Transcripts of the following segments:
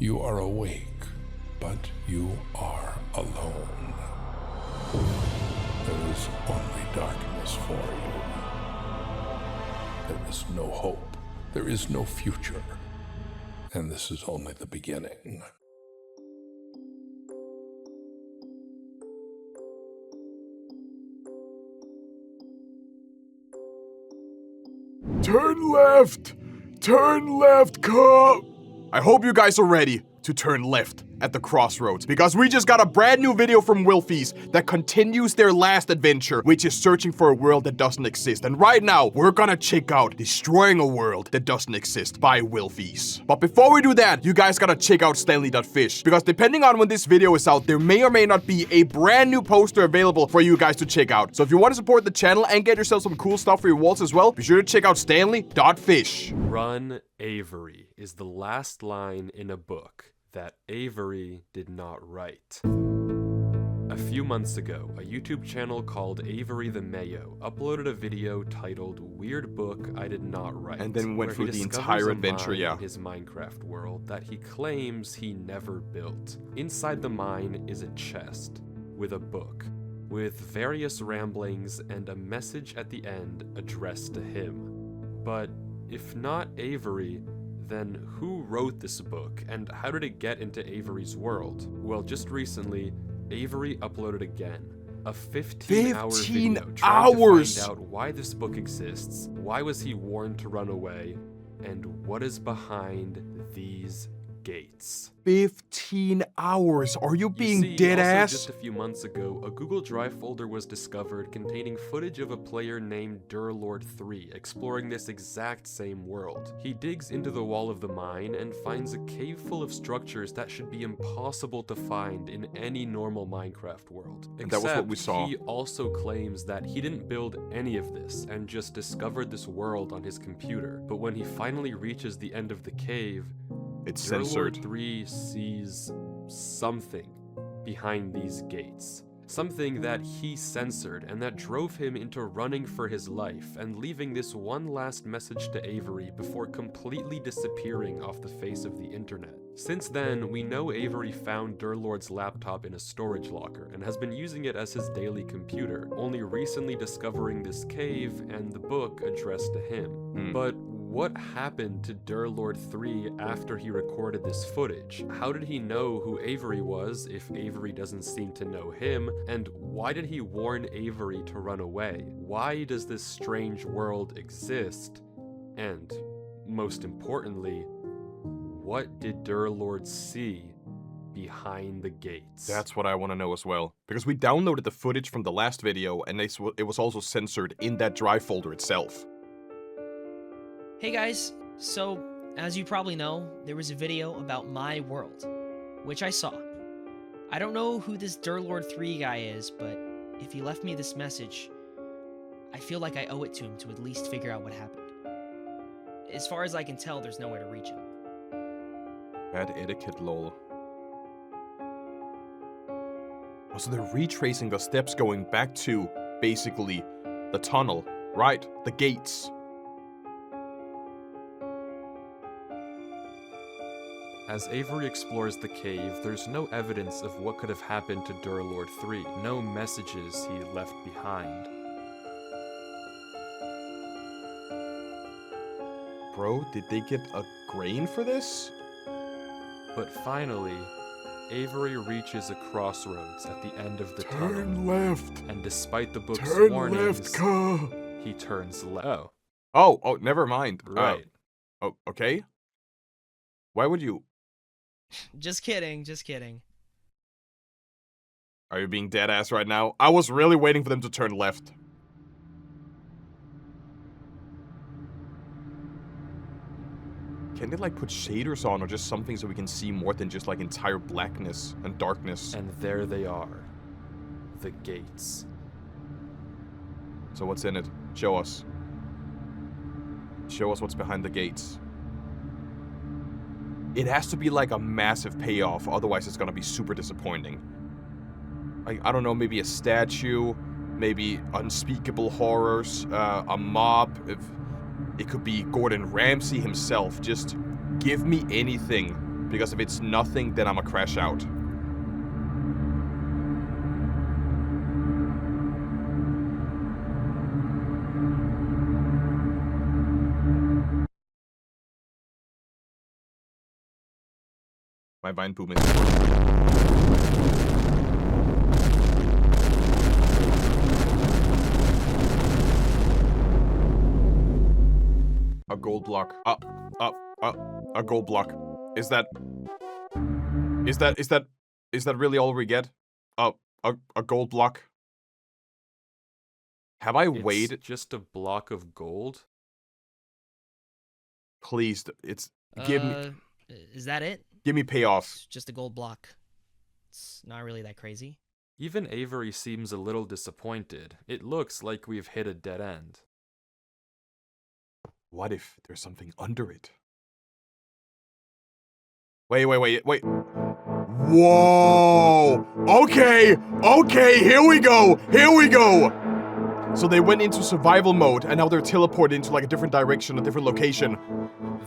You are awake, but you are alone. There is only darkness for you. There is no hope. There is no future. And this is only the beginning. Turn left! Turn left, Cuhh! I hope you guys are ready to turn left at the crossroads, because we just got a brand new video from Wifies that continues their last adventure, which is searching for a world that doesn't exist. And right now, we're gonna check out Destroying a World That Doesn't Exist by Wifies. But before we do that, you guys gotta check out Stanley.fish, because depending on when this video is out, there may or may not be a brand new poster available for you guys to check out. So if you want to support the channel and get yourself some cool stuff for your walls as well, be sure to check out Stanley.fish. Run, Avery is the last line in a book that Avery did not write. A few months ago, a YouTube channel called Avery the Mayo uploaded a video titled Weird Book I Did Not Write. And then went through the entire adventure, in his Minecraft world that he claims he never built. Inside the mine is a chest with a book, with various ramblings and a message at the end addressed to him. But if not Avery, then who wrote this book, and how did it get into Avery's world? Well, just recently, Avery uploaded again a 15-hour video trying to find out why this book exists, why was he warned to run away, and what is behind these gates. 15 hours. Are you being dead ass? Just a few months ago, a Google Drive folder was discovered containing footage of a player named Derlord 3 exploring this exact same world. He digs into the wall of the mine and finds a cave full of structures that should be impossible to find in any normal Minecraft world. And that was what we saw. He also claims that he didn't build any of this and just discovered this world on his computer. But when he finally reaches the end of the cave, it's censored. Derlord 3 sees something behind these gates. Something that he censored and that drove him into running for his life and leaving this one last message to Avery before completely disappearing off the face of the internet. Since then, we know Avery found Derlord's laptop in a storage locker and has been using it as his daily computer, only recently discovering this cave and the book addressed to him. But what happened to Derlord 3 after he recorded this footage? How did he know who Avery was if Avery doesn't seem to know him? And why did he warn Avery to run away? Why does this strange world exist? And, most importantly, what did Derlord see behind the gates? That's what I want to know as well. Because we downloaded the footage from the last video and it was also censored in that drive folder itself. Hey guys, so as you probably know, there was a video about my world, which I saw. I don't know who this Derlord 3 guy is, but if he left me this message, I feel like I owe it to him to at least figure out what happened. As far as I can tell, there's nowhere to reach him. Bad etiquette, lol. Oh, so they're retracing the steps going back to, basically, the tunnel, right? The gates. As Avery explores the cave, there's no evidence of what could have happened to Derlord 3, no messages he left behind. Bro, did they get a grain for this? But finally, Avery reaches a crossroads at the end of the tunnel. Turn left! And despite the book's Turn warnings, left, Cuhh! he turns left. Oh, never mind. Right. Oh, okay. Why would you... Just kidding, just kidding. Are you being dead ass right now? I was really waiting for them to turn left. Can they like put shaders on or just something so we can see more than just like entire blackness and darkness? And there they are. The gates. So what's in it? Show us. Show us what's behind the gates. It has to be like a massive payoff, otherwise it's gonna be super disappointing. Like, I don't know, maybe a statue, maybe unspeakable horrors, a mob, if it could be Gordon Ramsay himself. Just give me anything Because if it's nothing, then I'ma crash out. My vine boom is a gold block. A gold block. Is that really all we get? A gold block. Have I weighed? It's just a block of gold. Please, it's give me. Is that it? Give me payoff. It's just a gold block. It's not really that crazy. Even Avery seems a little disappointed. It looks like we've hit a dead end. What if there's something under it? Wait. Whoa! Okay, here we go! So they went into survival mode, and now they're teleported into like a different direction, a different location.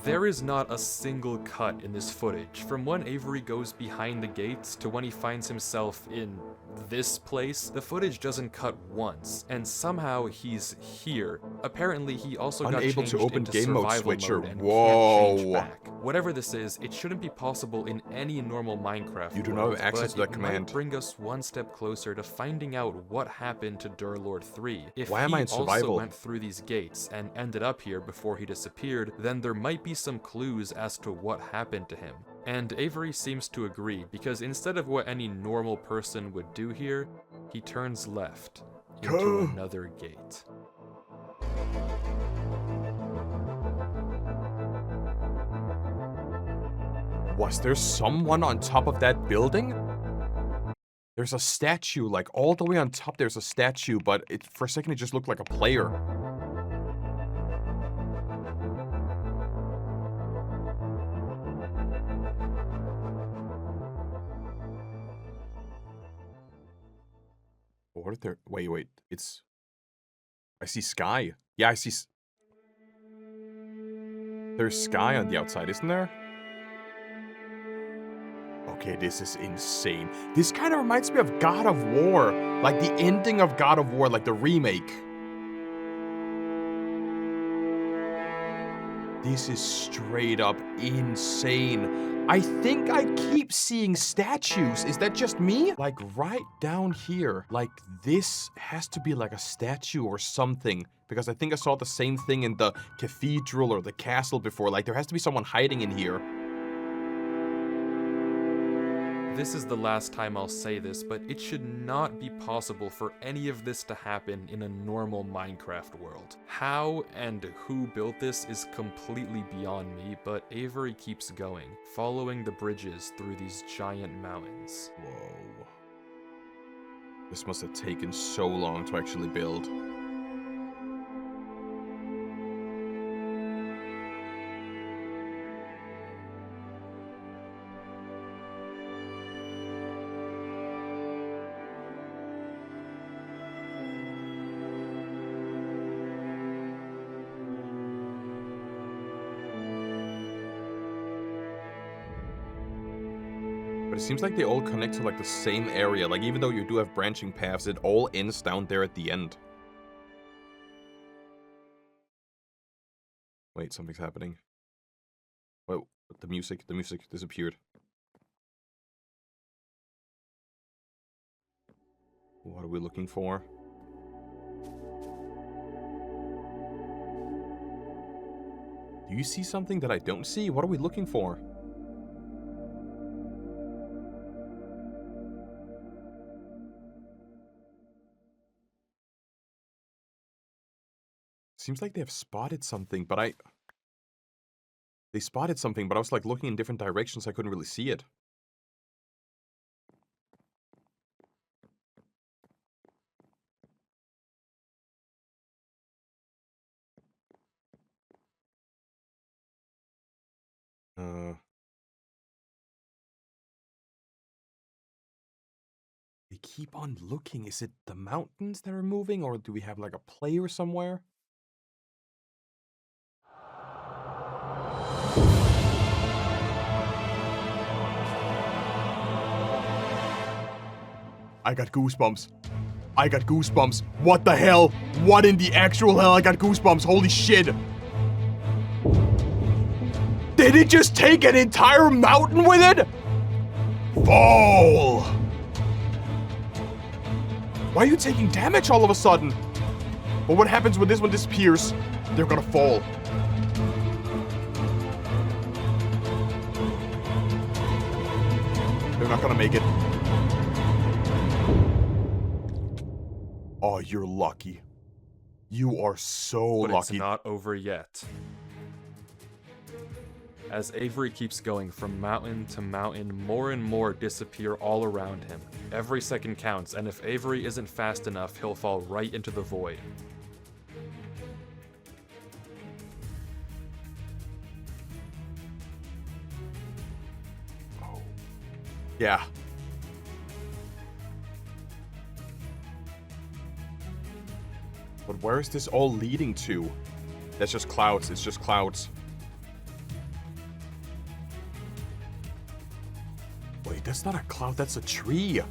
There is not a single cut in this footage, from when Avery goes behind the gates to when he finds himself in this place. The footage doesn't cut once, and somehow he's here. Apparently, he also got Unable changed to open into game mode survival switcher. mode and Whoa. can't change back. Whatever this is, it shouldn't be possible in any normal Minecraft You do not world, have access but to that it command. might bring us one step closer to finding out what happened to Derlord 3. If Why am I in he also survival? went through these gates and ended up here before he disappeared, then there might be some clues as to what happened to him. And Avery seems to agree, because instead of what any normal person would do here, he turns left into Cuhh. another gate. Was there someone on top of that building? There's a statue, like all the way on top there's a statue, but for a second it just looked like a player. What are there? Wait. I see sky. Yeah, I see. There's sky on the outside, isn't there? Okay, this is insane. This kind of reminds me of God of War. Like the ending of God of War, like the remake. This is straight up insane. I think I keep seeing statues. Is that just me? Like right down here. Like this has to be like a statue or something. Because I think I saw the same thing in the cathedral or the castle before. Like there has to be someone hiding in here. This is the last time I'll say this, but it should not be possible for any of this to happen in a normal Minecraft world. How and who built this is completely beyond me, but Avery keeps going, following the bridges through these giant mountains. Whoa. This must have taken so long to actually build. But it seems like they all connect to like the same area. Like even though you do have branching paths, it all ends down there at the end. Wait, something's happening. Whoa, the music disappeared. What are we looking for? Do you see something that I don't see? What are we looking for? Seems like they have spotted something, but They spotted something, but I was like looking in different directions, I couldn't really see it. They keep on looking. Is it the mountains that are moving, or do we have like a player somewhere? I got goosebumps. I got goosebumps. What the hell? What in the actual hell? I got goosebumps. Holy shit. Did it just take an entire mountain with it? Fall. Why are you taking damage all of a sudden? But what happens when this one disappears? They're gonna fall. They're not gonna make it. Oh, you're lucky. You are so But lucky. it's not over yet. As Avery keeps going from mountain to mountain, more and more disappear all around him. Every second counts, and if Avery isn't fast enough, he'll fall right into the void. Oh. Yeah. But where is this all leading to? That's just clouds. It's just clouds. Wait, that's not a cloud. That's a tree.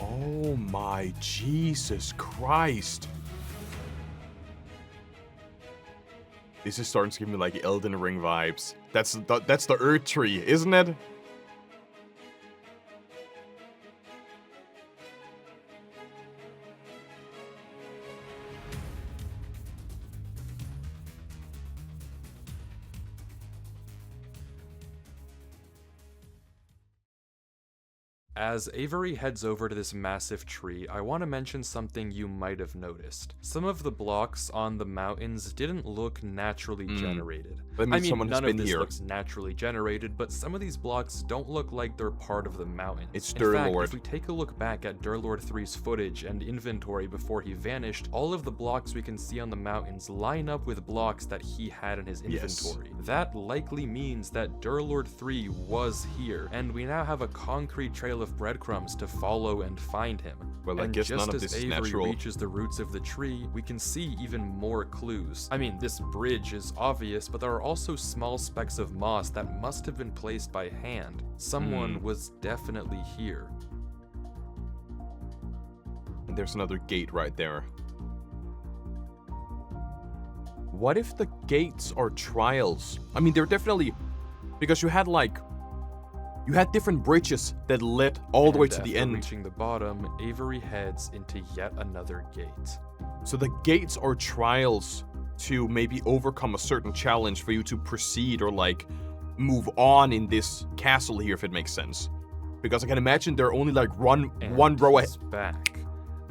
Oh my Jesus Christ. This is starting to give me like Elden Ring vibes. That's the Earth tree, isn't it? As Avery heads over to this massive tree, I want to mention something you might have noticed. Some of the blocks on the mountains didn't look naturally generated. That means I mean, someone has none been of this here. looks naturally generated, but some of these blocks don't look like they're part of the mountain. It's In fact, Derlord. if we take a look back at Derlord 3's footage and inventory before he vanished, all of the blocks we can see on the mountains line up with blocks that he had in his inventory. That likely means that Derlord 3 was here, and we now have a concrete trail of breadcrumbs to follow and find him. Well, I and guess just none of as this is Avery natural. reaches the roots of the tree, we can see even more clues. I mean, this bridge is obvious, but there are also small specks of moss that must have been placed by hand. Someone was definitely here. And there's another gate right there. What if the gates are trials? I mean, they're definitely... Because you had different bridges that led all the way to the After end. reaching the bottom, Avery heads into yet another gate. So the gates are trials to maybe overcome a certain challenge for you to proceed or like move on in this castle here, if it makes sense. Because I can imagine they're only like one row ahead. He's back.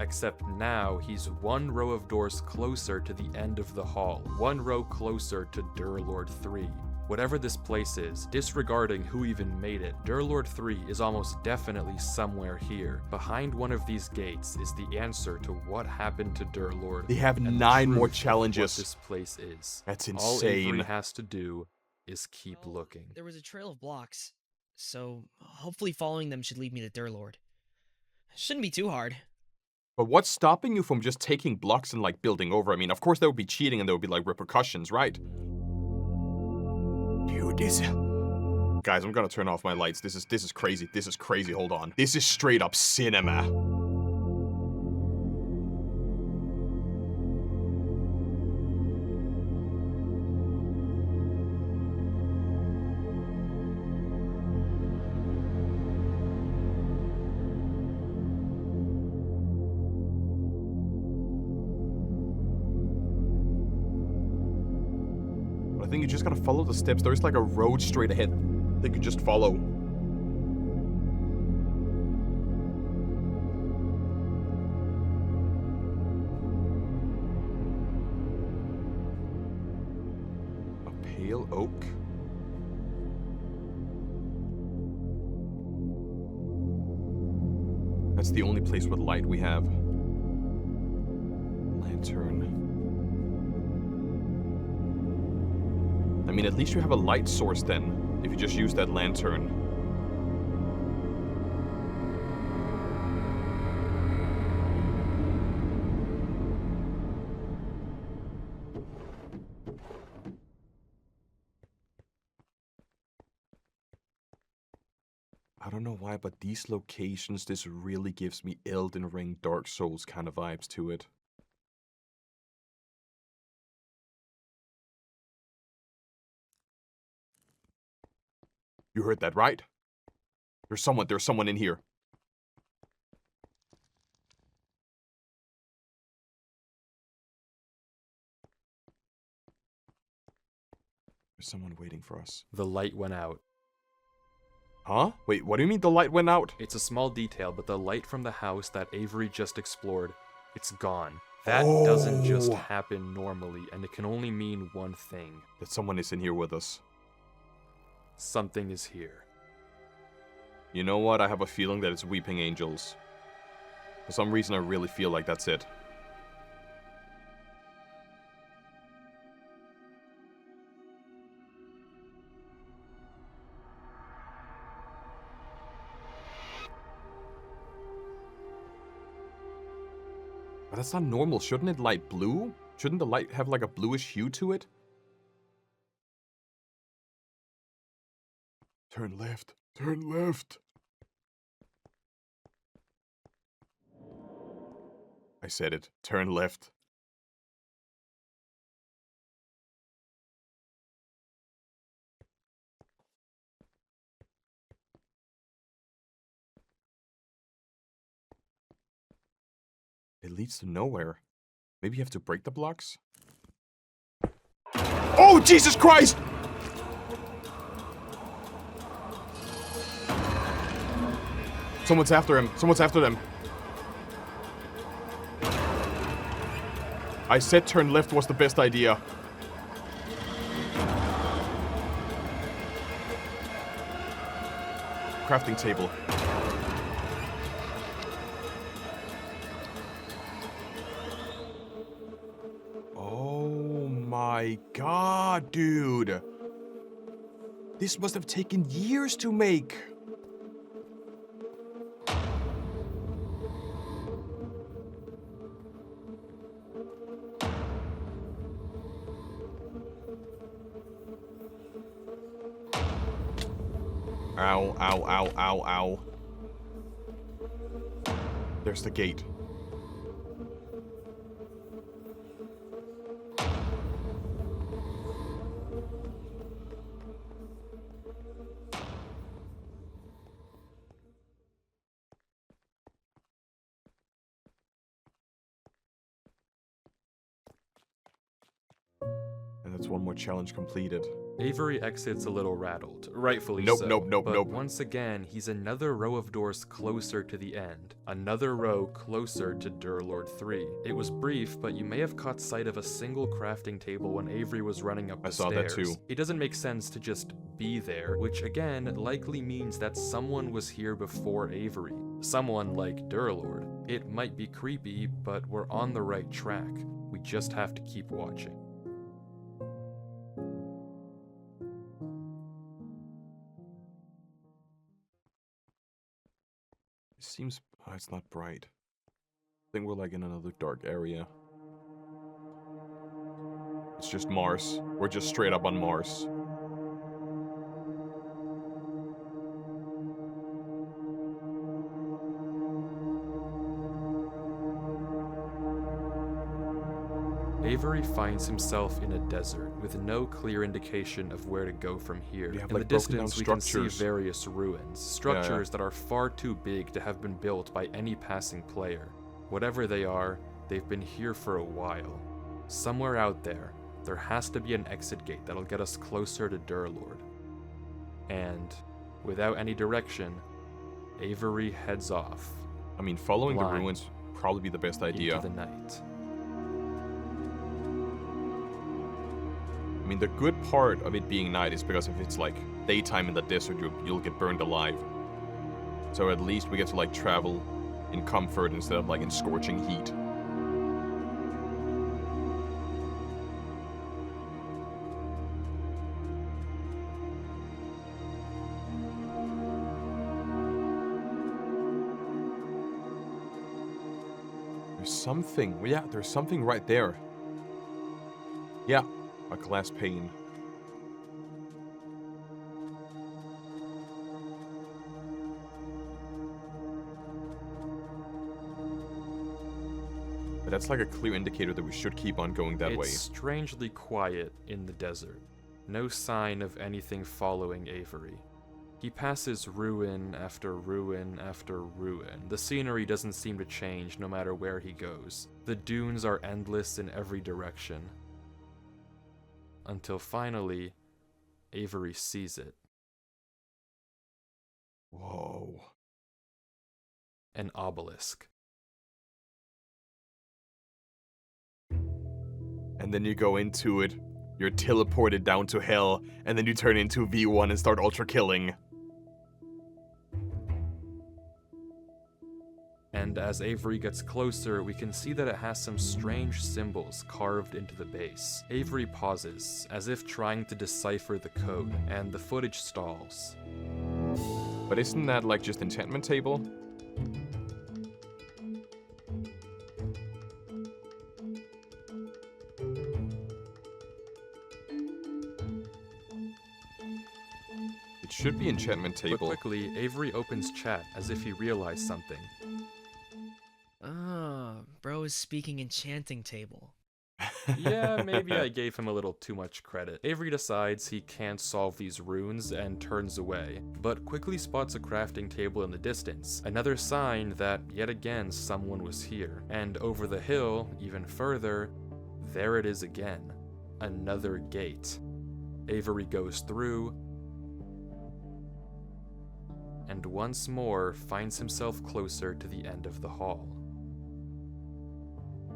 Except now, he's one row of doors closer to the end of the hall, one row closer to Derlord 3. Whatever this place is, disregarding who even made it, Derlord 3 is almost definitely somewhere here. Behind one of these gates is the answer to what happened to Derlord. They have and the 9 more truth of challenges. What this place is. That's All Avery insane. has to do is keep looking. There was a trail of blocks, so hopefully following them should lead me to Derlord. Shouldn't be too hard. But what's stopping you from just taking blocks and like building over? I mean, of course there would be cheating and there would be like repercussions, right? Dude, this... Guys, I'm gonna turn off my lights. This is crazy. This is crazy. Hold on. This is straight up cinema. I think you just gotta follow the steps. There's like a road straight ahead that you just follow. A pale oak. That's the only place with light we have. Lantern. I mean, at least you have a light source then, if you just use that lantern. I don't know why, but these locations, this really gives me Elden Ring, Dark Souls kind of vibes to it. You heard that, right? There's someone in here. There's someone waiting for us. The light went out. Huh? Wait, what do you mean the light went out? It's a small detail, but the light from the house that Avery just explored, it's gone. That doesn't just happen normally, and it can only mean one thing. That someone is in here with us. Something is here. You know what? I have a feeling that it's Weeping Angels. For some reason, I really feel like that's it. But that's not normal. Shouldn't it light blue? Shouldn't the light have like a bluish hue to it? Turn left. Turn left. I said it. Turn left. It leads to nowhere. Maybe you have to break the blocks? Oh, Jesus Christ! Someone's after him. Someone's after them. I said turn left was the best idea. Crafting table. Oh my god, dude. This must have taken years to make. Ow, ow, ow, ow, ow. There's the gate. And that's one more challenge completed. Avery exits a little rattled, rightfully Nope, so. nope. But once again, he's another row of doors closer to the end. Another row closer to Derlord 3. It was brief, but you may have caught sight of a single crafting table when Avery was running up the stairs. I saw that too. It doesn't make sense to just be there, which again likely means that someone was here before Avery. Someone like Derlord. It might be creepy, but we're on the right track. We just have to keep watching. It seems... Oh, it's not bright. I think we're like in another dark area. It's just Mars. We're just straight up on Mars. Avery finds himself in a desert with no clear indication of where to go from here. We have, in like, the broken down distance, we can see structures. various ruins, structures that are far too big to have been built by any passing player. Whatever they are, they've been here for a while. Somewhere out there has to be an exit gate that'll get us closer to Derlord. And, without any direction, Avery heads off. I mean, following the Blind ruins would probably be the best idea. into the night. I mean, the good part of it being night is because if it's like daytime in the desert, you'll get burned alive. So at least we get to like travel in comfort instead of like in scorching heat. There's something. Yeah, there's something right there. Yeah. A glass pane. But that's like a clear indicator that we should keep on going that way. It's strangely quiet in the desert. No sign of anything following Avery. He passes ruin after ruin after ruin. The scenery doesn't seem to change no matter where he goes. The dunes are endless in every direction. Until finally, Avery sees it. Whoa. An obelisk. And then you go into it, you're teleported down to hell, and then you turn into V1 and start ultra killing. And as Avery gets closer, we can see that it has some strange symbols carved into the base. Avery pauses, as if trying to decipher the code, and the footage stalls. But isn't that like just enchantment table? It should be enchantment But table. quickly, Avery opens chat as if he realized something. Ah, bro is speaking enchanting table. Yeah, maybe I gave him a little too much credit. Avery decides he can't solve these runes and turns away, but quickly spots a crafting table in the distance, another sign that yet again someone was here. And over the hill, even further, there it is again, another gate. Avery goes through, and once more finds himself closer to the end of the hall.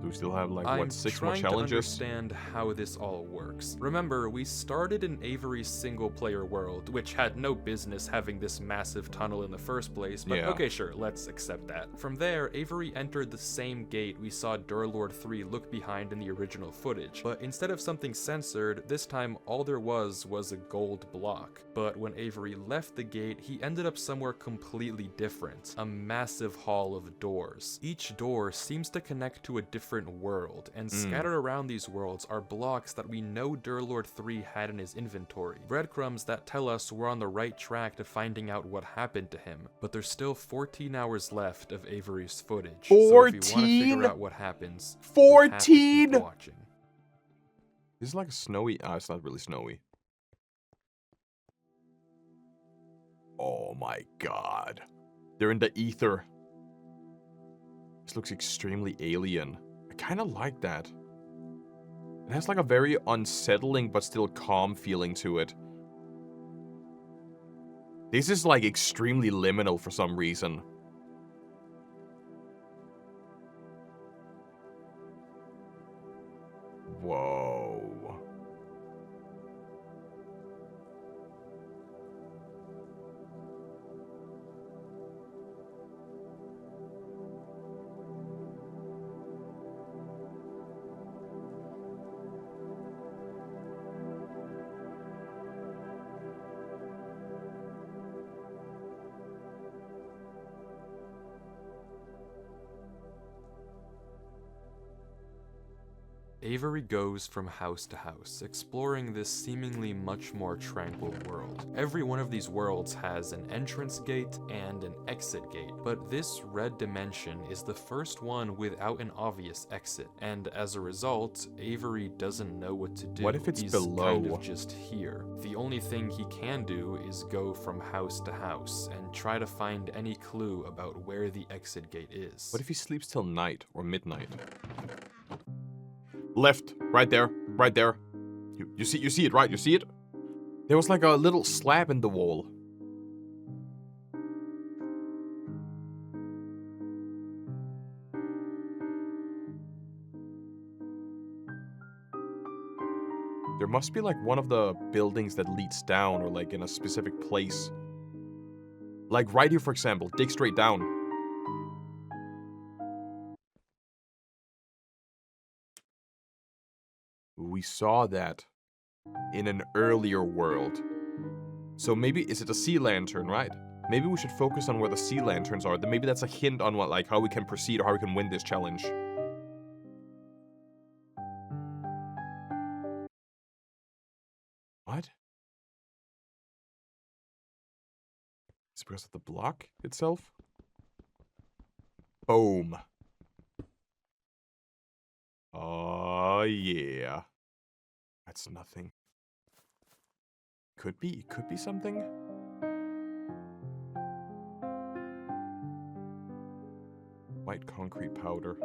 Do we still have like, I'm what, 6 more trying challenges? to understand how this all works. Remember, we started in Avery's single-player world, which had no business having this massive tunnel in the first place, but Yeah. okay, sure, let's accept that. From there, Avery entered the same gate we saw Derlord 3 look behind in the original footage, but instead of something censored, this time all there was a gold block. But when Avery left the gate, he ended up somewhere completely different, a massive hall of doors. Each door seems to connect to a different world, and scattered around these worlds are blocks that we know Derlord 3 had in his inventory. Breadcrumbs that tell us we're on the right track to finding out what happened to him. But there's still 14 hours left of Avery's footage. So if you want to 14? figure out what happens, you have to keep 14? watching. This is like a snowy... Ah, it's not really snowy. Oh my god. They're in the ether. This looks extremely alien. I kind of like that. It has like a very unsettling but still calm feeling to it. This is like extremely liminal for some reason. Whoa. Avery goes from house to house, exploring this seemingly much more tranquil world. Every one of these worlds has an entrance gate and an exit gate, but this red dimension is the first one without an obvious exit, and as a result, Avery doesn't know what to do. What if it's He's below? kind of just here. The only thing he can do is go from house to house and try to find any clue about where the exit gate is. What if he sleeps till night or midnight? Left, right there, right there. You see it, right? You see it? There was like a little slab in the wall. There must be like one of the buildings that leads down or like in a specific place. Like right here, for example, dig straight down. We saw that in an earlier world. So maybe, is it a sea lantern, right? Maybe we should focus on where the sea lanterns are. Then maybe that's a hint on what, like, how we can proceed or how we can win this challenge. What? Is it because of the block itself? Boom. Oh, yeah. That's nothing. Could be something. White concrete powder.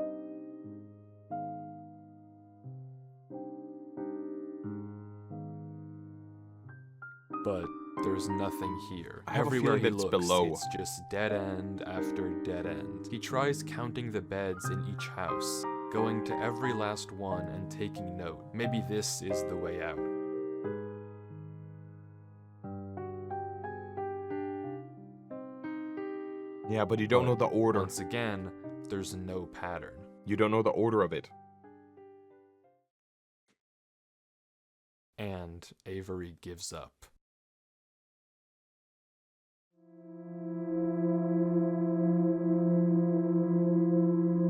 But there's nothing here. I have a Everywhere feeling he it's looks, below. it's just dead end after dead end. He tries counting the beds in each house, going to every last one and taking note. Maybe this is the way out. Yeah, but you don't know the order. Once again, there's no pattern. You don't know the order of it. And Avery gives up.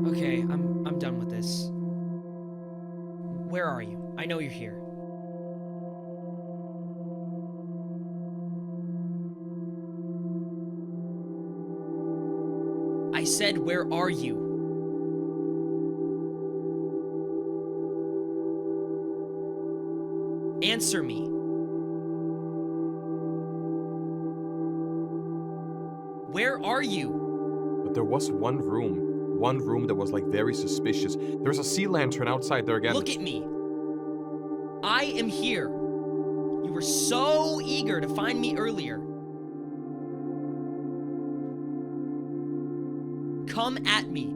Okay, I'm done with this. Where are you? I know you're here. I said, where are you? Answer me. Where are you? But there was one room that was like very suspicious. There's a sea lantern outside there again. Look at me. I am here. You were so eager to find me earlier. Come at me.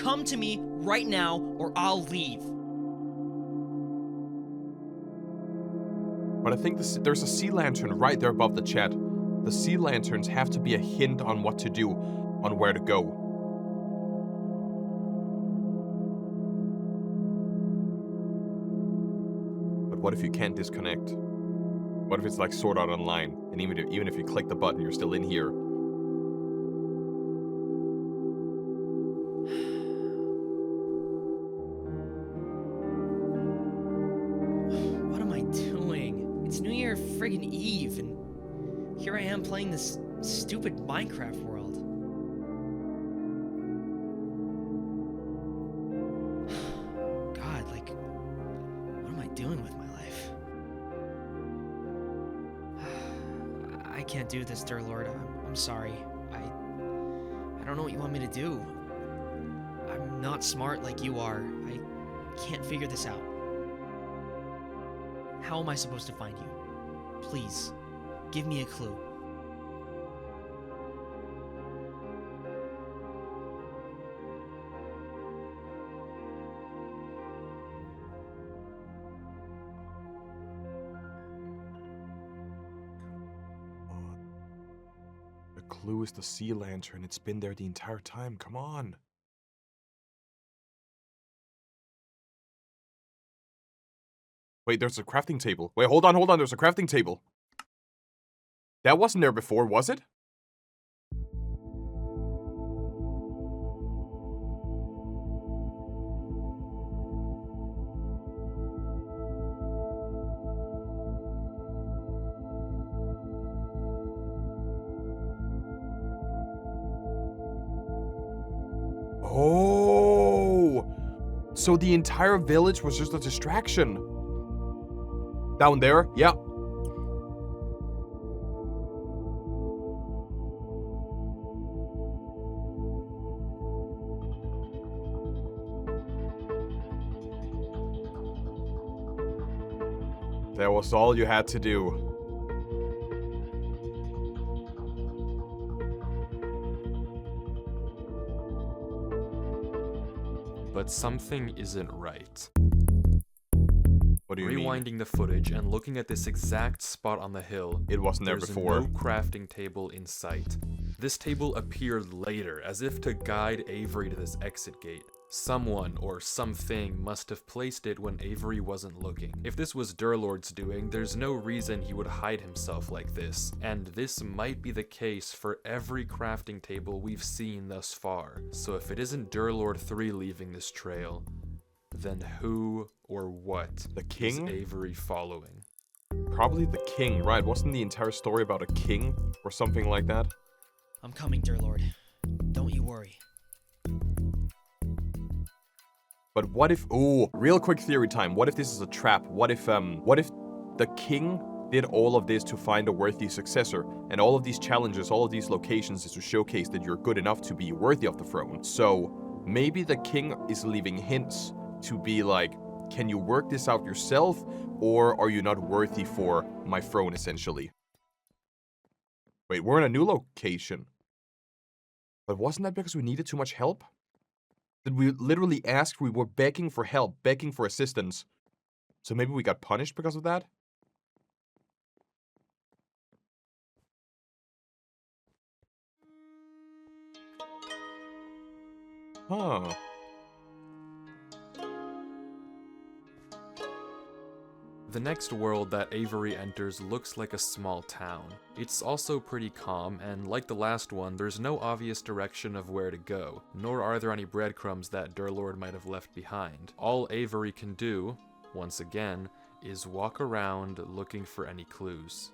Come to me right now or I'll leave. But I think there's a sea lantern right there above the chat. The sea lanterns have to be a hint on what to do, on where to go. But what if you can't disconnect? What if it's like Sword Art Online, and even if you click the button, you're still in here? What am I doing? It's New Year friggin' Eve, and here I am playing this stupid Minecraft world. God, like, what am I doing with my life? I can't do this, Derlord. I'm sorry. I don't know what you want me to do. I'm not smart like you are. I can't figure this out. How am I supposed to find you? Please, give me a clue. The clue is the sea lantern. It's been there the entire time. Come on. Wait, there's a crafting table. Wait, hold on. There's a crafting table. That wasn't there before, was it? Oh! So the entire village was just a distraction. Down there? Yeah. That was all you had to do. But something isn't right. What do you mean? Rewinding the footage and looking at this exact spot on the hill, It wasn't there there's before. no crafting table in sight. This table appeared later, as if to guide Avery to this exit gate. Someone or something must have placed it when Avery wasn't looking. If this was Derlord's doing, there's no reason he would hide himself like this, and this might be the case for every crafting table we've seen thus far. So if it isn't Derlord 3 leaving this trail, then who or what The is king? Avery following? Probably the king, right? Wasn't the entire story about a king or something like that? I'm coming, Derlord. Don't you worry. But what if... Ooh, real quick theory time. What if this is a trap? What if the king did all of this to find a worthy successor, and all of these challenges, all of these locations is to showcase that you're good enough to be worthy of the throne. So maybe the king is leaving hints to be like, can you work this out yourself, or are you not worthy for my throne, essentially? Wait, we're in a new location. But wasn't that because we needed too much help? Did we literally ask? We were begging for help, begging for assistance. So maybe we got punished because of that? Huh. The next world that Avery enters looks like a small town. It's also pretty calm, and like the last one, there's no obvious direction of where to go, nor are there any breadcrumbs that Derlord might have left behind. All Avery can do, once again, is walk around looking for any clues.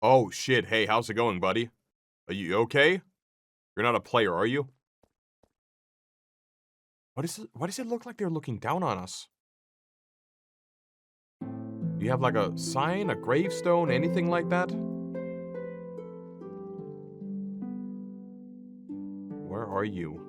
Oh shit, hey, how's it going, buddy? Are you okay? You're not a player, are you? Why does it look like they're looking down on us? Do you have like a sign, a gravestone, anything like that? Where are you?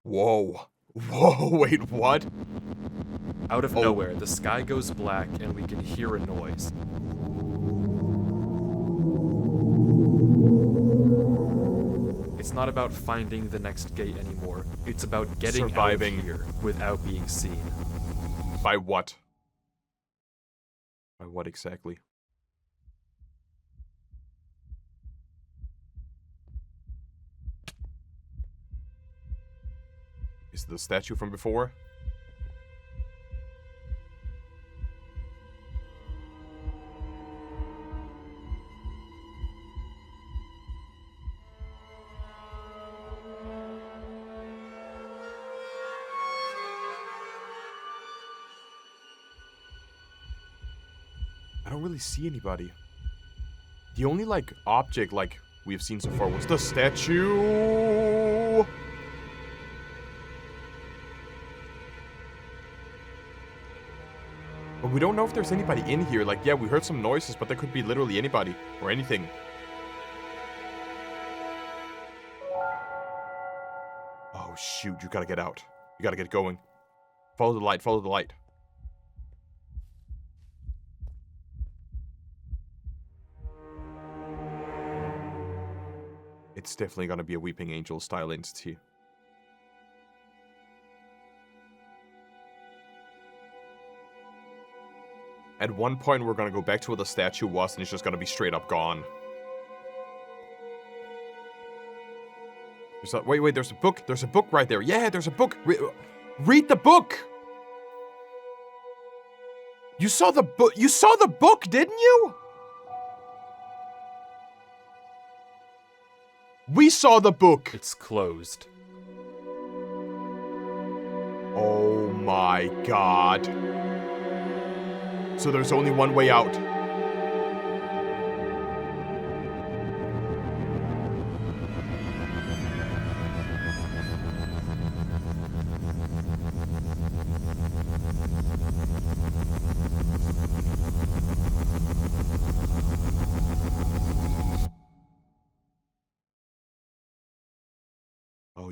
Whoa. Whoa, wait, what? Out of nowhere, the sky goes black and we can hear a noise. It's not about finding the next gate anymore. It's about getting Surviving. out of here without being seen. By what? By what exactly? Is it the statue from before? I don't really see anybody. The only, like, object, like, we've seen so far was the statue! But we don't know if there's anybody in here. Like, yeah, we heard some noises, but there could be literally anybody. Or anything. Oh, shoot. You gotta get out. You gotta get going. Follow the light. Follow the light. It's definitely gonna be a Weeping Angel style entity. At one point, we're gonna go back to where the statue was, and it's just gonna be straight up gone. Wait, there's a book. There's a book right there. Yeah, there's a book. Read the book! You saw the book. You saw the book, didn't you? We saw the book. It's closed. Oh my god. So there's only one way out.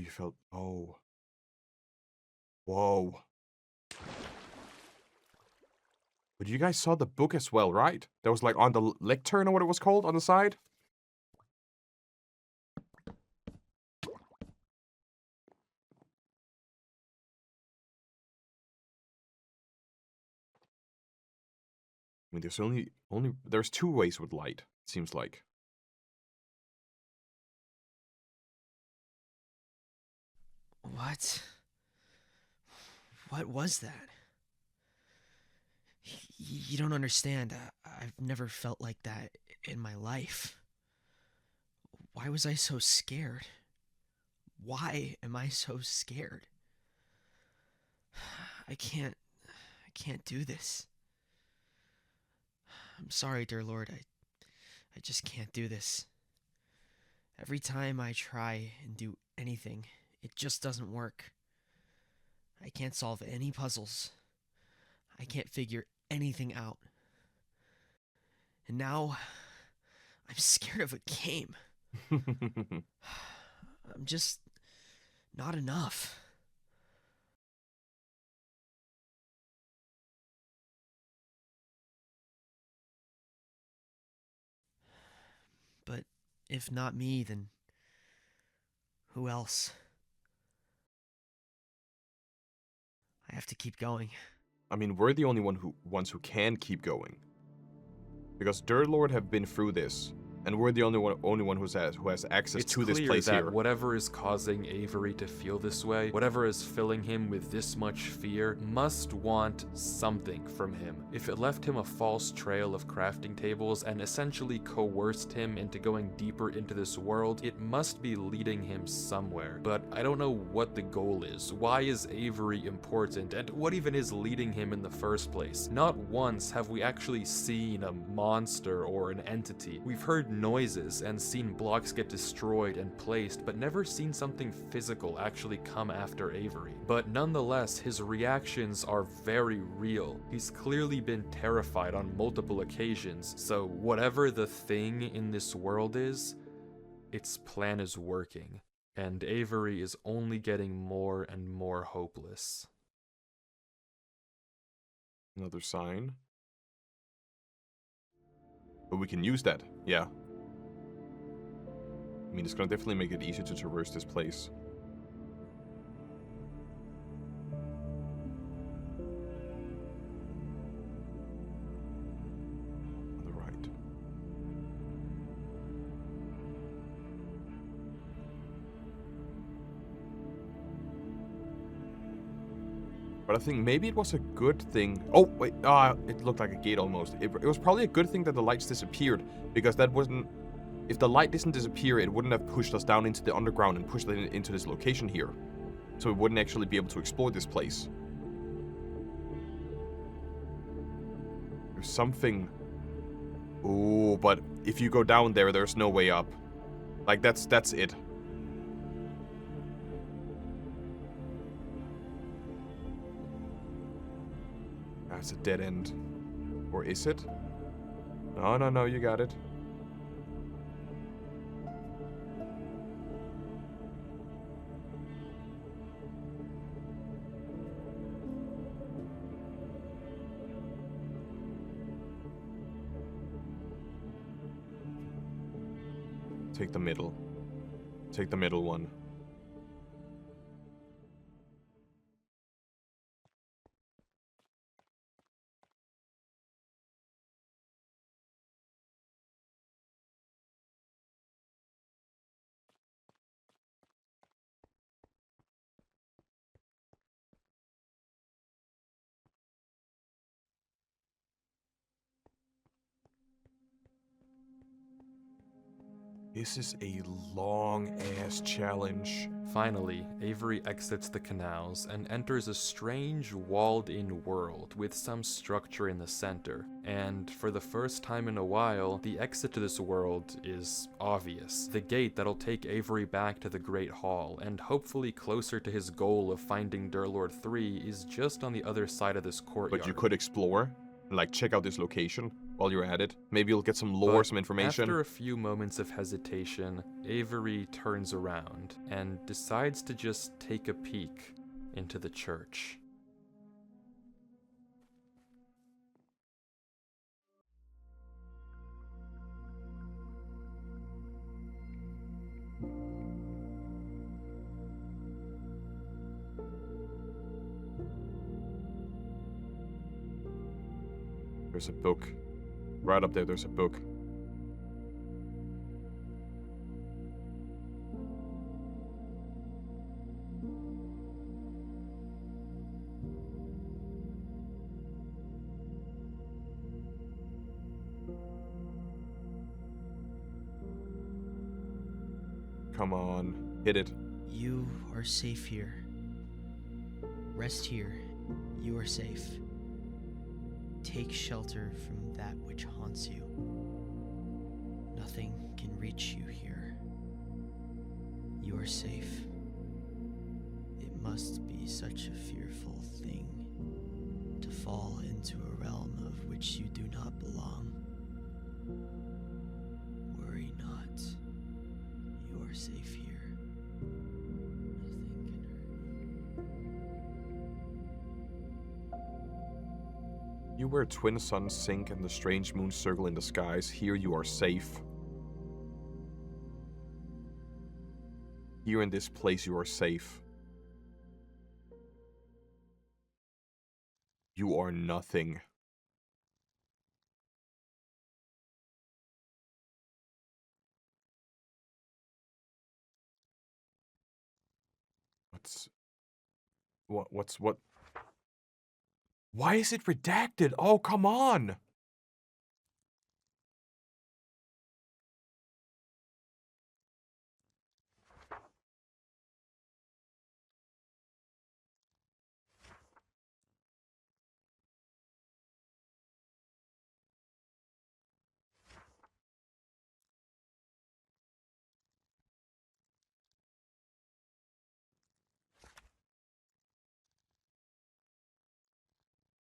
you felt... Oh. Whoa. But you guys saw the book as well, right? That was like on the lectern or what it was called on the side? I mean, there's two ways with light, it seems like. What? What was that? You don't understand. I've never felt like that in my life. Why was I so scared? Why am I so scared? I can't do this. I'm sorry, dear Lord. I just can't do this. Every time I try and do anything, it just doesn't work. I can't solve any puzzles. I can't figure anything out. And now, I'm scared of a game. I'm just not enough. But if not me, then who else? I have to keep going. I mean, we're the only ones who can keep going. Because Derlord have been through this, and we're the only one who has access to this place here. It's clear here. that whatever is causing Avery to feel this way, whatever is filling him with this much fear, must want something from him. If it left him a false trail of crafting tables and essentially coerced him into going deeper into this world, it must be leading him somewhere. But I don't know what the goal is. Why is Avery important? And what even is leading him in the first place? Not once have we actually seen a monster or an entity. We've heard noises and seen blocks get destroyed and placed, but never seen something physical actually come after Avery. But nonetheless, his reactions are very real. He's clearly been terrified on multiple occasions, so whatever the thing in this world is, its plan is working, and Avery is only getting more and more hopeless. Another sign. But we can use that, yeah. I mean, it's gonna definitely make it easier to traverse this place. On the right. But I think maybe it was a good thing. Oh, wait, it looked like a gate almost. It was probably a good thing that the lights disappeared, because that wasn't... If the light didn't disappear, it wouldn't have pushed us down into the underground and pushed it into this location here. So we wouldn't actually be able to explore this place. There's something... Ooh, but if you go down there, there's no way up. Like, that's it. That's a dead end. Or is it? No, you got it. Take the middle. Take the middle one. This is a long-ass challenge. Finally, Avery exits the canals and enters a strange walled-in world with some structure in the center. And for the first time in a while, the exit to this world is obvious. The gate that'll take Avery back to the Great Hall, and hopefully closer to his goal of finding Derlord 3, is just on the other side of this courtyard. But you could explore? Like, check out this location while you're at it. Maybe you'll get some lore, But some information. After a few moments of hesitation, Avery turns around and decides to just take a peek into the church. There's a book. Right up there, there's a book. Come on, hit it. You are safe here. Rest here. You are safe. Take shelter from that which haunts you. Nothing can reach you here. You are safe. It must be such a fearful thing to fall into a realm of which you do not belong. Worry not. You are safe here. Nothing can hurt you. You where twin suns sink and the strange moon circle in the skies, here you are safe. Here in this place you are safe. You are nothing. What? Why is it redacted? Oh, come on!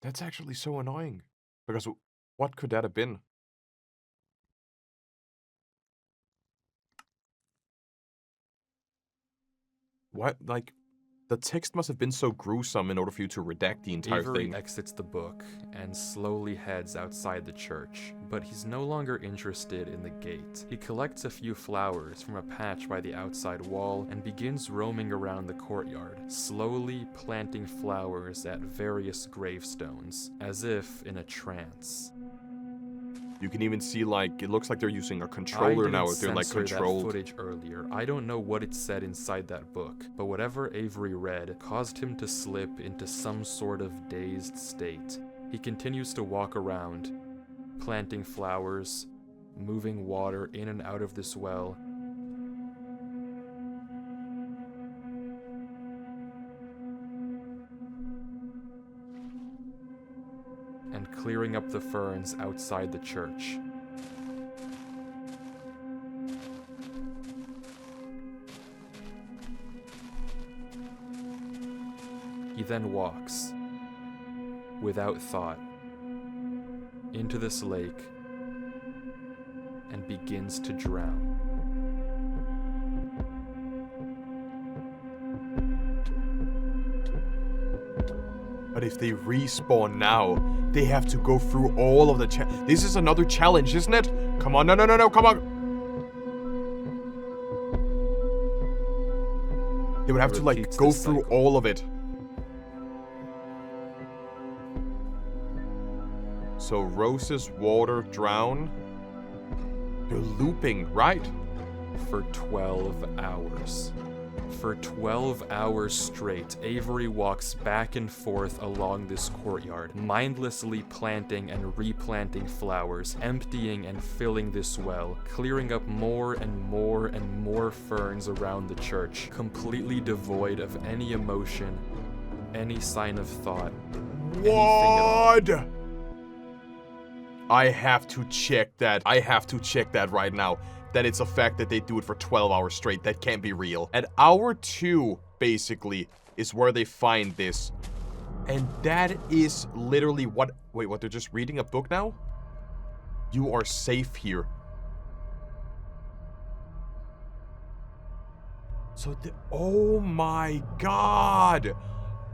That's actually so annoying. Because what could that have been? What? Like, the text must have been so gruesome in order for you to redact the entire Avery thing. exits the book and slowly heads outside the church, but he's no longer interested in the gate. He collects a few flowers from a patch by the outside wall and begins roaming around the courtyard, slowly planting flowers at various gravestones, as if in a trance. You can even see, like, it looks like they're using a controller now. They're, like, controlled. That footage earlier. I don't know what it said inside that book, but whatever Avery read caused him to slip into some sort of dazed state. He continues to walk around, planting flowers, moving water in and out of this well. And clearing up the ferns outside the church. He then walks, without thought, into this lake and begins to drown. But if they respawn now, they have to go through all of the This is another challenge, isn't it? Come on, no, come on! They would have to, like, go through all of it. So, roses, water, drown. They're looping, right? For 12 hours. For 12 hours straight, Avery walks back and forth along this courtyard, mindlessly planting and replanting flowers, emptying and filling this well, clearing up more and more and more ferns around the church, completely devoid of any emotion, any sign of thought, anything at all. What? I have to check that. I have to check that right now. That it's a fact that they do it for 12 hours straight. That can't be real. At hour 2, basically, is where they find this. And that is literally what... Wait, what? They're just reading a book now? You are safe here. So, oh my god.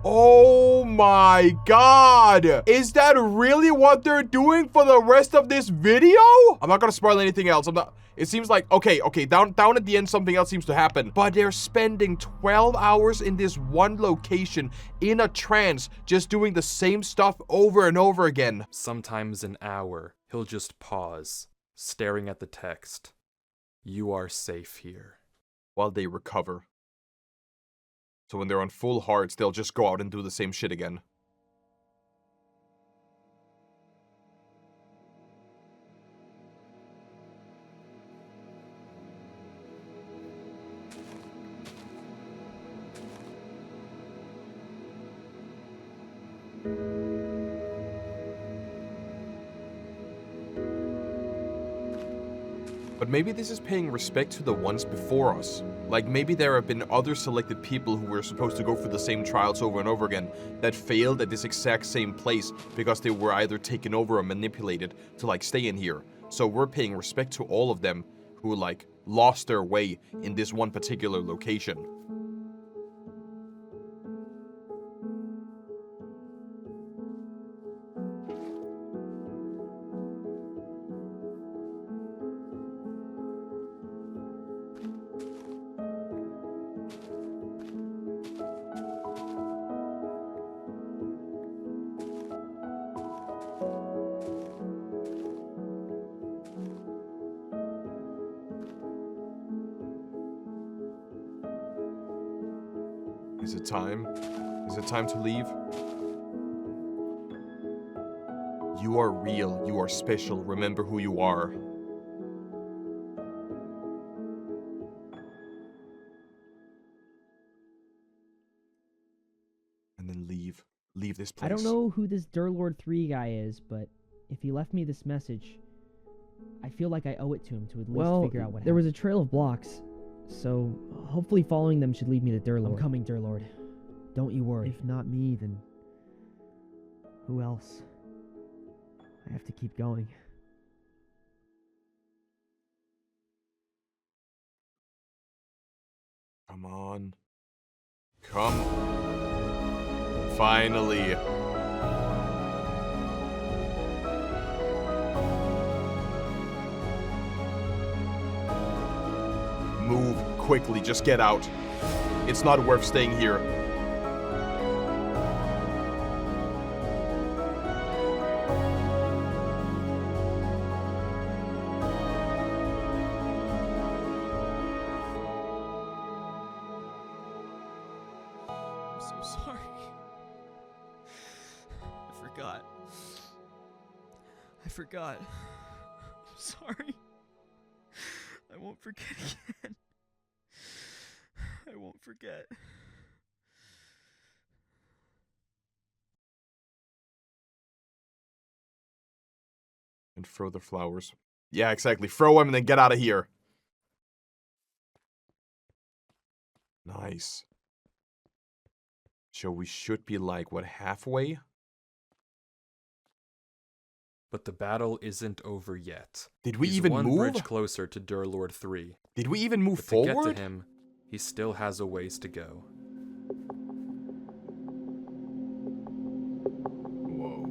Oh my god. Is that really what they're doing for the rest of this video? I'm not gonna spoil anything else. It seems like, okay, down at the end, something else seems to happen. But they're spending 12 hours in this one location in a trance, just doing the same stuff over and over again. Sometimes an hour, he'll just pause, staring at the text. You are safe here. While they recover. So when they're on full hearts, they'll just go out and do the same shit again. But maybe this is paying respect to the ones before us. Like, maybe there have been other selected people who were supposed to go through the same trials over and over again that failed at this exact same place because they were either taken over or manipulated to, like, stay in here. So we're paying respect to all of them who, like, lost their way in this one particular location. Is it time? Is it time to leave? You are real. You are special. Remember who you are. And then leave. Leave this place. I don't know who this Derlord 3 guy is, but if he left me this message, I feel like I owe it to him to at least figure out what happened. There was a trail of blocks, so hopefully following them should lead me to Derlord. I'm coming, Derlord. Don't you worry. If not me, then who else? I have to keep going. Come on. Come. Finally. Move quickly, just get out. It's not worth staying here. I'm so sorry. I forgot. I'm sorry. I won't forget again. I won't forget. And throw the flowers. Yeah, exactly. Throw them and then get out of here. Nice. So we should be like, what, halfway? But the battle isn't over yet. Did we He's even one move? bridge closer to Derlord 3. Did we even move But to forward? get to him, he still has a ways to go. Whoa.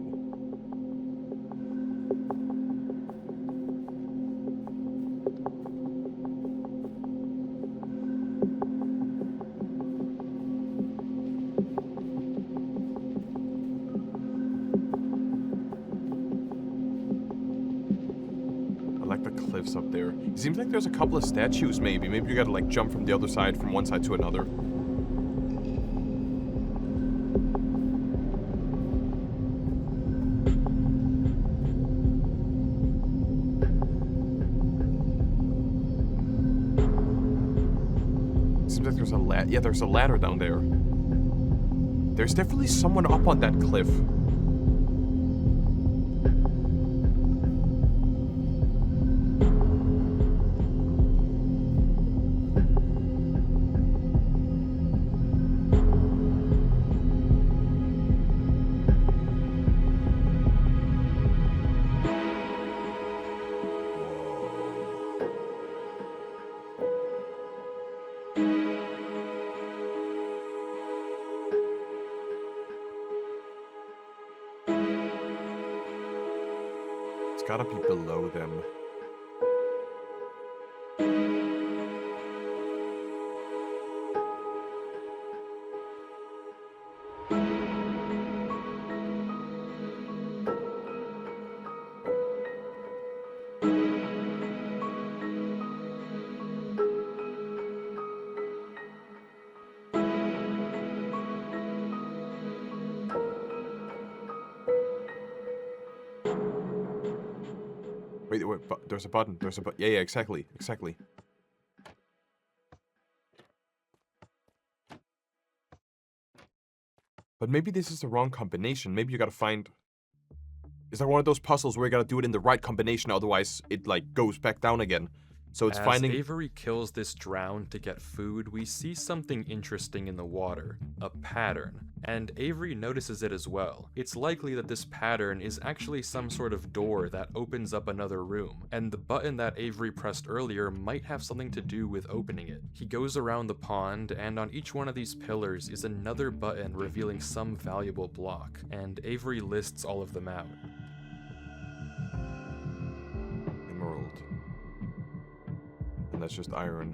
I like the cliffs up there. It seems like there's a couple of statues, maybe. Maybe you gotta, like, jump from the other side, from one side to another. Seems like there's a ladder. Yeah, there's a ladder down there. There's definitely someone up on that cliff. gotta be below them. Wait, there's a button. There's a button. Yeah, exactly. But maybe this is the wrong combination. Maybe you gotta find... Is that one of those puzzles where you gotta do it in the right combination, otherwise it, like, goes back down again? So it's finding... As Avery kills this drown to get food, we see something interesting in the water. A pattern. And Avery notices it as well. It's likely that this pattern is actually some sort of door that opens up another room, and the button that Avery pressed earlier might have something to do with opening it. He goes around the pond, and on each one of these pillars is another button revealing some valuable block, and Avery lists all of them out. Emerald. And that's just iron.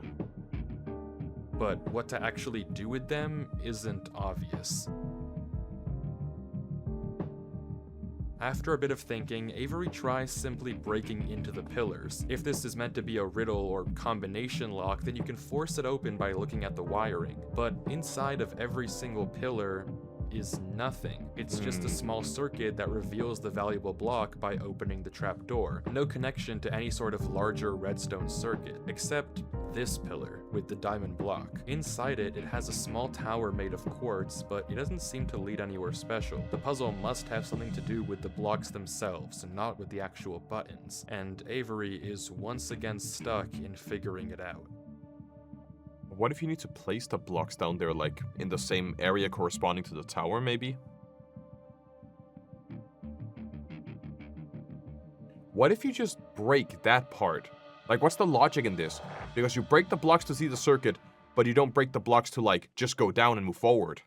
But what to actually do with them isn't obvious. After a bit of thinking, Avery tries simply breaking into the pillars. If this is meant to be a riddle or combination lock, then you can force it open by looking at the wiring. But inside of every single pillar is nothing. It's just a small circuit that reveals the valuable block by opening the trap door. No connection to any sort of larger redstone circuit, except this pillar with the diamond block. Inside it, it has a small tower made of quartz, but it doesn't seem to lead anywhere special. The puzzle must have something to do with the blocks themselves, and not with the actual buttons, and Avery is once again stuck in figuring it out. What if you need to place the blocks down there, like, in the same area corresponding to the tower, maybe? What if you just break that part? Like, what's the logic in this? Because you break the blocks to see the circuit, but you don't break the blocks to, like, just go down and move forward.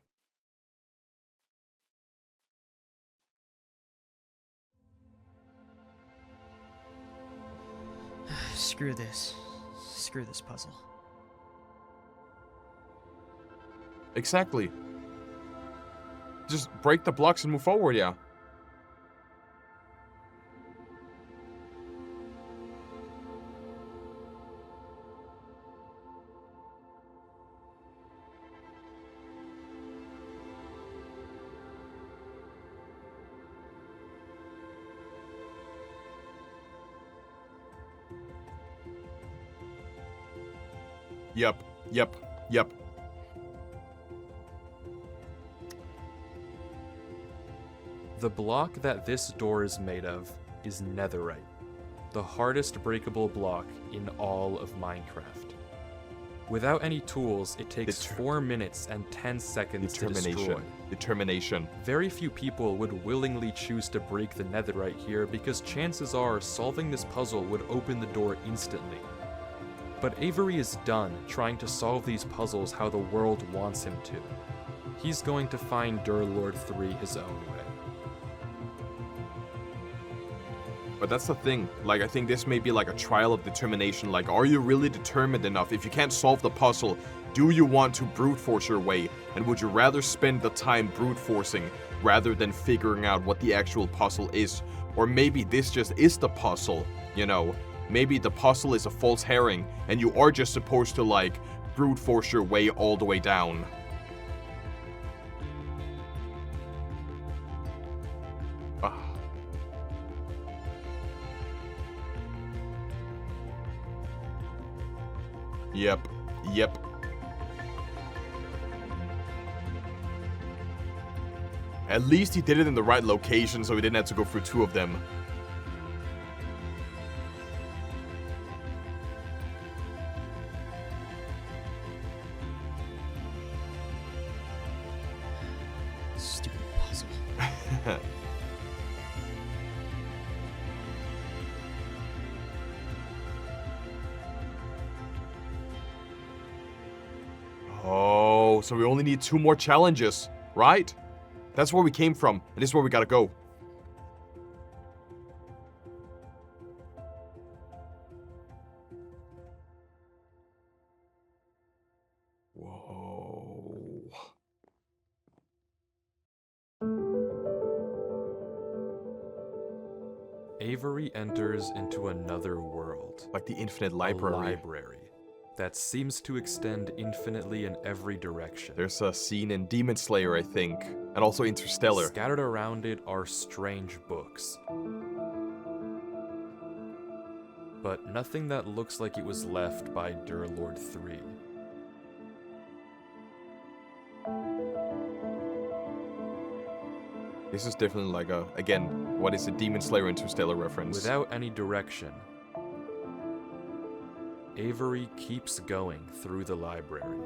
Screw this. Screw this puzzle. Exactly. Just break the blocks and move forward, yeah. Yep. The block that this door is made of is netherite, the hardest breakable block in all of Minecraft. Without any tools, it takes 4 minutes and 10 seconds to destroy. Determination. Very few people would willingly choose to break the netherite here because chances are solving this puzzle would open the door instantly. But Avery is done trying to solve these puzzles how the world wants him to. He's going to find Derlord 3 his own way. But that's the thing, like, I think this may be like a trial of determination. Like, are you really determined enough? If you can't solve the puzzle, do you want to brute force your way? And would you rather spend the time brute forcing rather than figuring out what the actual puzzle is? Or maybe this just is the puzzle, you know? Maybe the puzzle is a false herring and you are just supposed to, like, brute force your way all the way down. Yep. At least he did it in the right location, so he didn't have to go through 2 of them. Stupid puzzle. Oh, so we only need 2 more challenges, right? That's where we came from, and this is where we gotta go. Avery enters into another world. Like the infinite A library. library that seems to extend infinitely in every direction. There's a scene in Demon Slayer, I think, and also Interstellar. Scattered around it are strange books. But nothing that looks like it was left by Derlord 3. This is definitely like a, again, what is a Demon Slayer Interstellar reference? Without any direction, Avery keeps going through the library.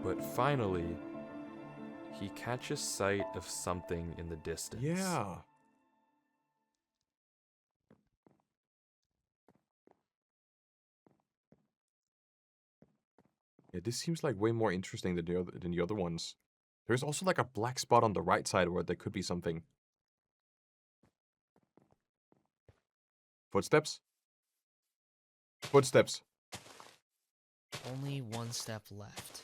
But finally, he catches sight of something in the distance. Yeah. Yeah, this seems like way more interesting than the other ones. There's also like a black spot on the right side where there could be something. Footsteps? Footsteps. Only one step left,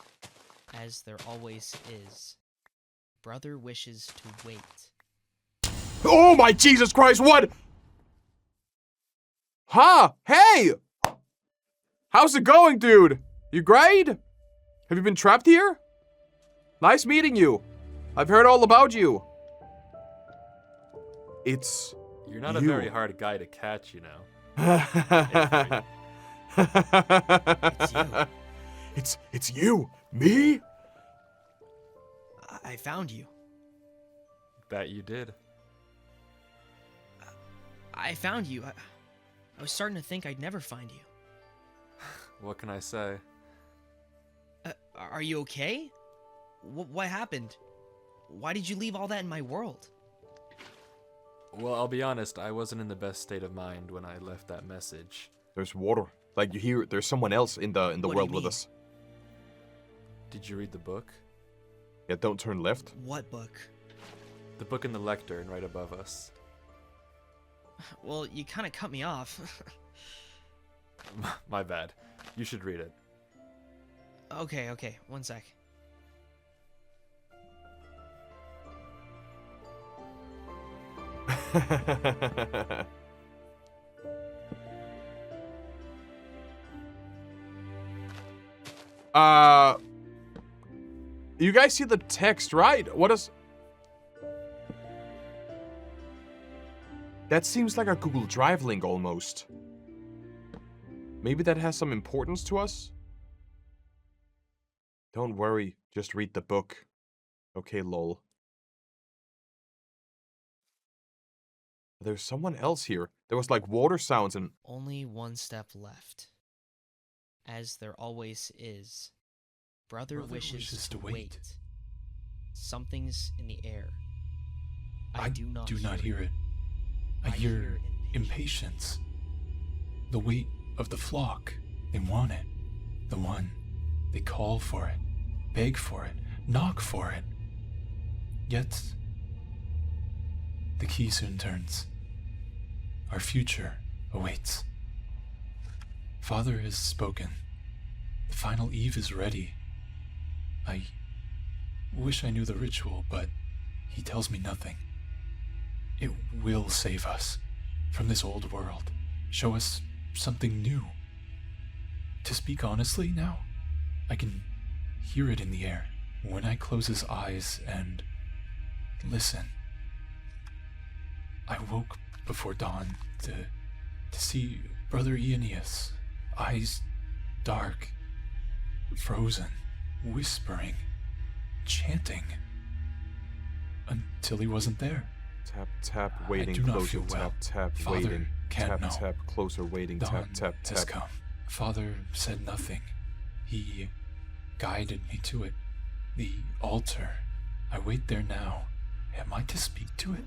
as there always is. Brother wishes to wait. Oh my Jesus Christ, what? Huh? Hey! How's it going, dude? You great? Have you been trapped here? Nice meeting you. I've heard all about you. It's You're not you. a very hard guy to catch, you know. It's you. Me? I found you. Bet you did. I found you. I was starting to think I'd never find you. What can I say? Are you okay? What happened? Why did you leave all that in my world? Well, I'll be honest, I wasn't in the best state of mind when I left that message. There's water. Like you hear there's someone else in the What do you world with mean? us. Did you read the book? Yeah, don't turn left. What book? The book in the lectern right above us. Well, you kind of cut me off. My bad. You should read it. Okay, one sec. You guys see the text, right? What is... That seems like a Google Drive link almost. Maybe that has some importance to us? Don't worry, just read the book. Okay, lol. There's someone else here. There was like water sounds and... Only one step left, as there always is. Brother wishes to wait. Something's in the air. I do not hear it. I hear impatience. The weight of the flock. They want it. The one. They call for it. Beg for it. Knock for it. Yet, the key soon turns. Our future awaits. Father has spoken. The final eve is ready. I wish I knew the ritual, but he tells me nothing. It will save us from this old world, show us something new. To speak honestly now, I can hear it in the air when I close his eyes and listen. I woke before dawn to see Brother Aeneas, eyes dark, frozen, whispering, chanting, until he wasn't there. Tap, tap, waiting, I do not closer, feel well. tap, tap, Father waiting, can't tap, know. tap, closer, waiting, Dawn tap, tap, has tap. come. Father said nothing. He guided me to it. The altar. I wait there now. Am I to speak to it?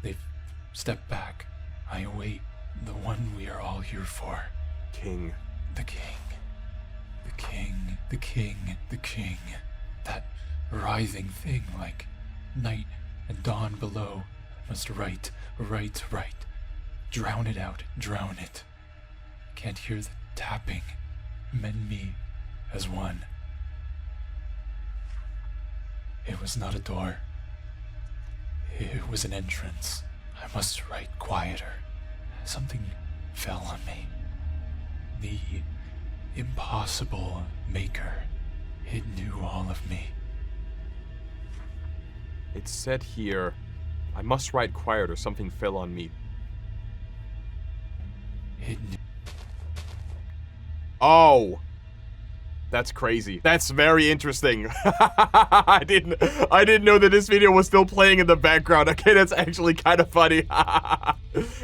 They've stepped back. I await the one we are all here for. King. The king. The king. The king. The king. That writhing thing like night and dawn below must right. Drown it out. Drown it. Can't hear the tapping. mend me as one. It was not a door. It was an entrance. I must write quieter. Something fell on me. The impossible maker. It knew all of me. It said here, I must write quiet or something fell on me. It knew. Oh! That's crazy. That's very interesting. I didn't know that this video was still playing in the background. Okay, that's actually kind of funny.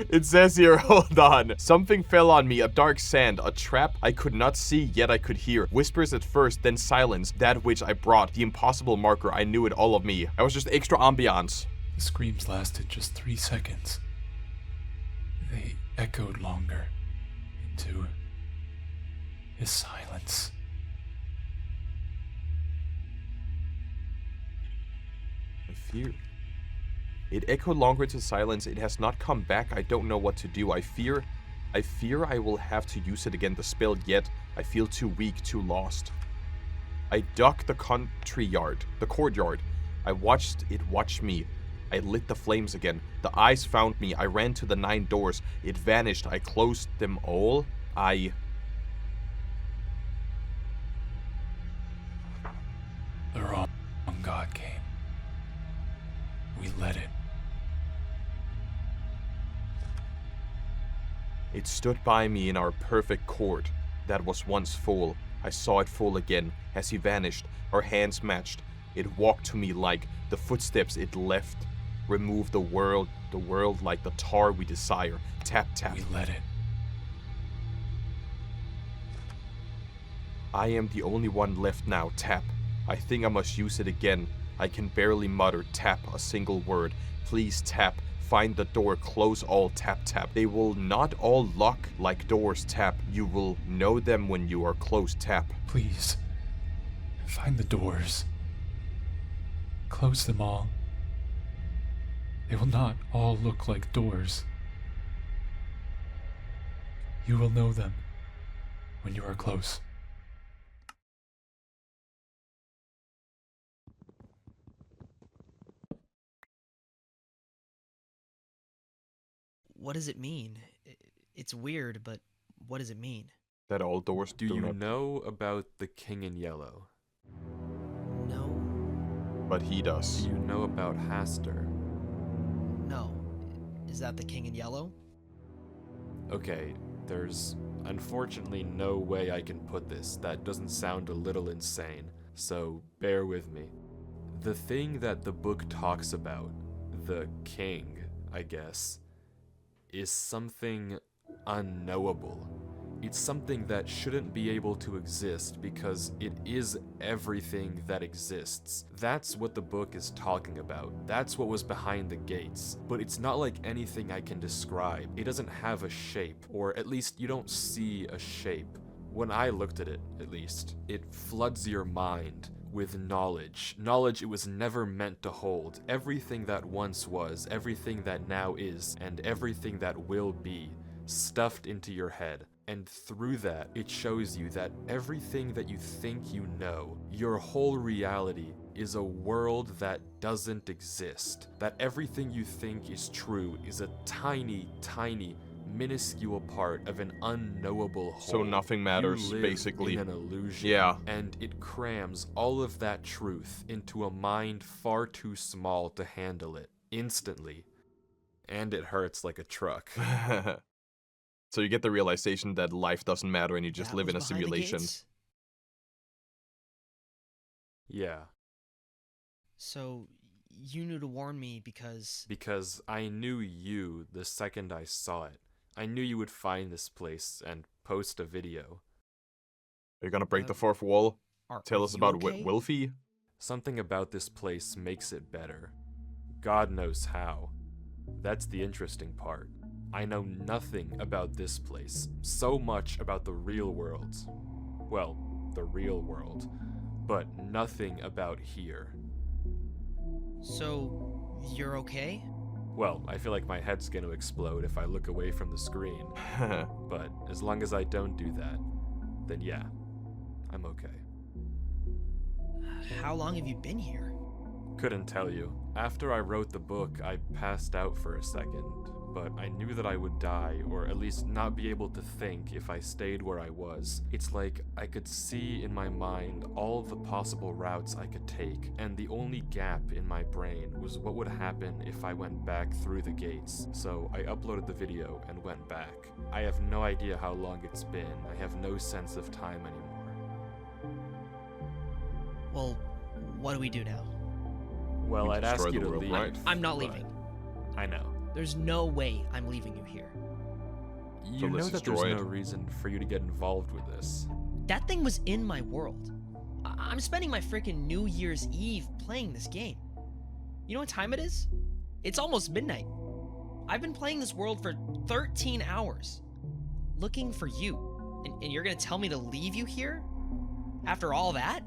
It says here, hold on. Something fell on me, a dark sand, a trap I could not see, yet I could hear. Whispers at first, then silence, that which I brought. The impossible marker, I knew it all of me. I was just extra ambiance. The screams lasted just 3 seconds. They echoed longer into his silence. I fear. It echoed longer to silence. It has not come back. I don't know what to do. I fear I will have to use it again. The spell, yet I feel too weak, too lost. I ducked the courtyard. I watched it watch me. I lit the flames again. The eyes found me. I ran to the 9 doors. It vanished. I closed them all. The wrong God came. We let it. It stood by me in our perfect court that was once full. I saw it full again as he vanished. Our hands matched. It walked to me like the footsteps it left. Remove the world like the tar we desire. Tap, tap. We let it. I am the only one left now. Tap. I think I must use it again. I can barely mutter. Tap a single word. Please tap. Find the door. Close all. Tap, tap. They will not all lock like doors. Tap. You will know them when you are close. Tap. Please, find the doors. Close them all. They will not all look like doors. You will know them when you are close. What does it mean? It's weird, but what does it mean? That all doors Do you know about the King in Yellow? No. But he Do does. you know about Haster? No. Is that the King in Yellow? Okay, there's unfortunately no way I can put this that doesn't sound a little insane, so bear with me. The thing that the book talks about, the king, I guess, is something unknowable. It's something that shouldn't be able to exist because it is everything that exists. That's what the book is talking about. That's what was behind the gates. But it's not like anything I can describe. It doesn't have a shape, or at least you don't see a shape. When I looked at it, at least, it floods your mind with knowledge. Knowledge it was never meant to hold. Everything that once was, everything that now is, and everything that will be, stuffed into your head. And through that, it shows you that everything that you think you know, your whole reality, is a world that doesn't exist. That everything you think is true is a tiny, tiny, minuscule part of an unknowable whole. So nothing matters, You live basically. in an illusion. Yeah. And it crams all of that truth into a mind far too small to handle it instantly. And it hurts like a truck. So you get the realization that life doesn't matter and you just That live in a was behind the simulation. gates? Yeah. So, you knew to warn me because... Because I knew you the second I saw it. I knew you would find this place and post a video. Are you gonna break the fourth wall? Tell are us you about okay? Wilfie? Something about this place makes it better. God knows how. That's the interesting part. I know nothing about this place. So much about the real world. Well, the real world. But nothing about here. So, you're okay? Well, I feel like my head's gonna explode if I look away from the screen. But as long as I don't do that, then yeah, I'm okay. How long have you been here? Couldn't tell you. After I wrote the book, I passed out for a second, but I knew that I would die, or at least not be able to think if I stayed where I was. It's like I could see in my mind all the possible routes I could take, and the only gap in my brain was what would happen if I went back through the gates. So I uploaded the video and went back. I have no idea how long it's been. I have no sense of time anymore. Well, what do we do now? Well, We I'd ask destroy you the to world, leave. right? I'm not but leaving. I know. There's no way I'm leaving you here. You let's know that destroy there's no it. reason for you to get involved with this. That thing was in my world. I'm spending my freaking New Year's Eve playing this game. You know what time it is? It's almost midnight. I've been playing this world for 13 hours, looking for you. And you're gonna tell me to leave you here? After all that?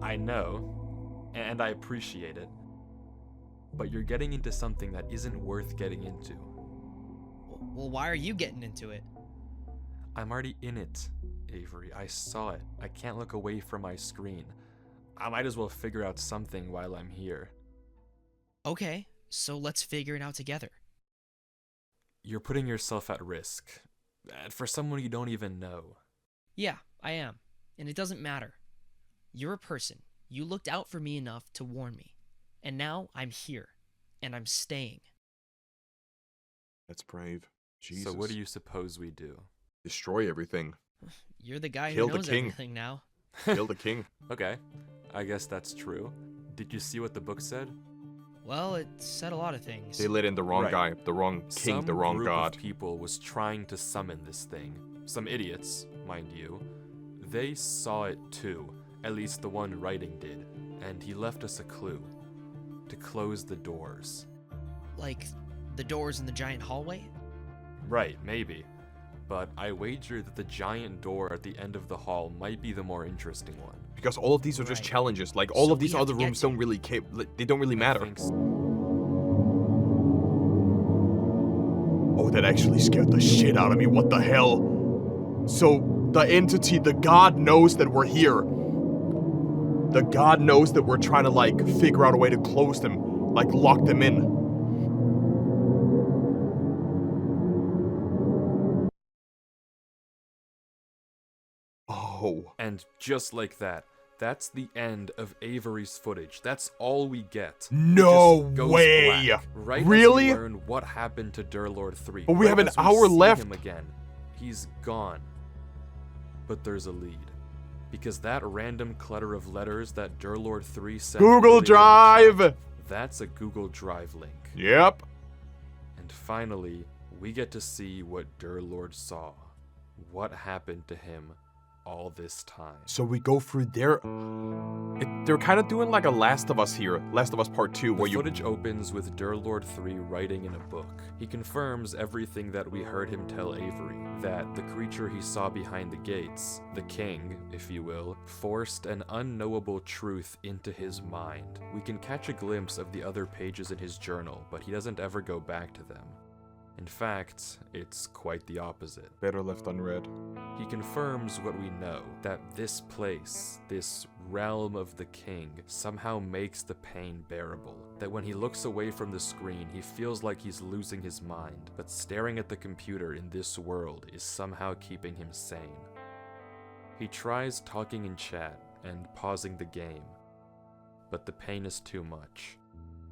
I know, and I appreciate it, but you're getting into something that isn't worth getting into. Well, why are you getting into it? I'm already in it, Avery. I saw it. I can't look away from my screen. I might as well figure out something while I'm here. Okay, so let's figure it out together. You're putting yourself at risk, for someone you don't even know. Yeah, I am. And it doesn't matter. You're a person. You looked out for me enough to warn me. And now I'm here. And I'm staying. That's brave. Jesus. So what do you suppose we do? Destroy everything. You're the guy Kill who the knows king. everything now. Kill the king. Okay, I guess that's true. Did you see what the book said? Well, it said a lot of things. They let in the wrong Right. guy, the wrong king, Some the wrong group god. of people was trying to summon this thing. Some idiots, mind you. They saw it too. At least the one writing did. And he left us a clue. To close the doors. Like the doors in the giant hallway? Right, maybe. But I wager that the giant door at the end of the hall might be the more interesting one. Because all of these are just Right. challenges. Like, all So of these we have other to get rooms to don't really they don't really I matter. think so. Oh, that actually scared the shit out of me. What the hell? So, the entity, the god knows that we're here. The god knows that we're trying to, like, figure out a way to close them. Like, lock them in. Oh. And just like that, that's the end of Avery's footage. That's all we get. No It just goes way! black, right Really? As we learn what happened to Derlord 3. But we have an as we hour see left. Him again. He's gone. But there's a lead. Because that random clutter of letters that Derlord 3 sent Google earlier in the Drive! chat, that's a Google Drive link. Yep. And finally, we get to see what Derlord saw. What happened to him all this time. So we go through their... they're kind of doing like a Last of Us here. Last of Us Part 2, The where you... footage opens with Derlord 3 writing in a book. He confirms everything that we heard him tell Avery, that the creature he saw behind the gates, the king, if you will, forced an unknowable truth into his mind. We can catch a glimpse of the other pages in his journal, but he doesn't ever go back to them. In fact, it's quite the opposite. Better left unread. He confirms what we know, that this place, this realm of the king, somehow makes the pain bearable. That when he looks away from the screen, he feels like he's losing his mind, but staring at the computer in this world is somehow keeping him sane. He tries talking in chat and pausing the game, but the pain is too much.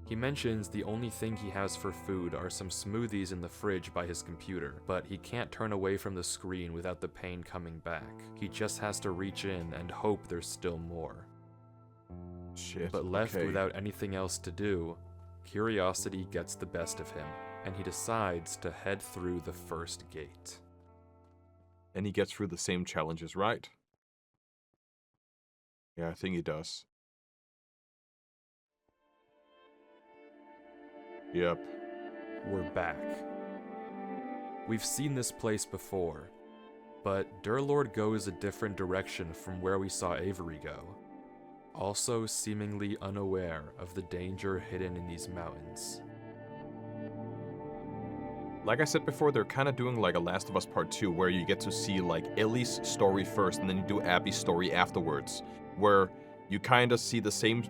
He mentions the only thing he has for food are some smoothies in the fridge by his computer, but he can't turn away from the screen without the pain coming back. He just has to reach in and hope there's still more. Shit. But left okay. without anything else to do, curiosity gets the best of him, and he decides to head through the first gate. And he gets through the same challenges, right? Yeah, I think he does. Yep. We're back. We've seen this place before, but Derlord goes a different direction from where we saw Avery go, also seemingly unaware of the danger hidden in these mountains. Like I said before, they're kind of doing like a Last of Us Part 2, where you get to see like Ellie's story first, and then you do Abby's story afterwards, where you kind of see the same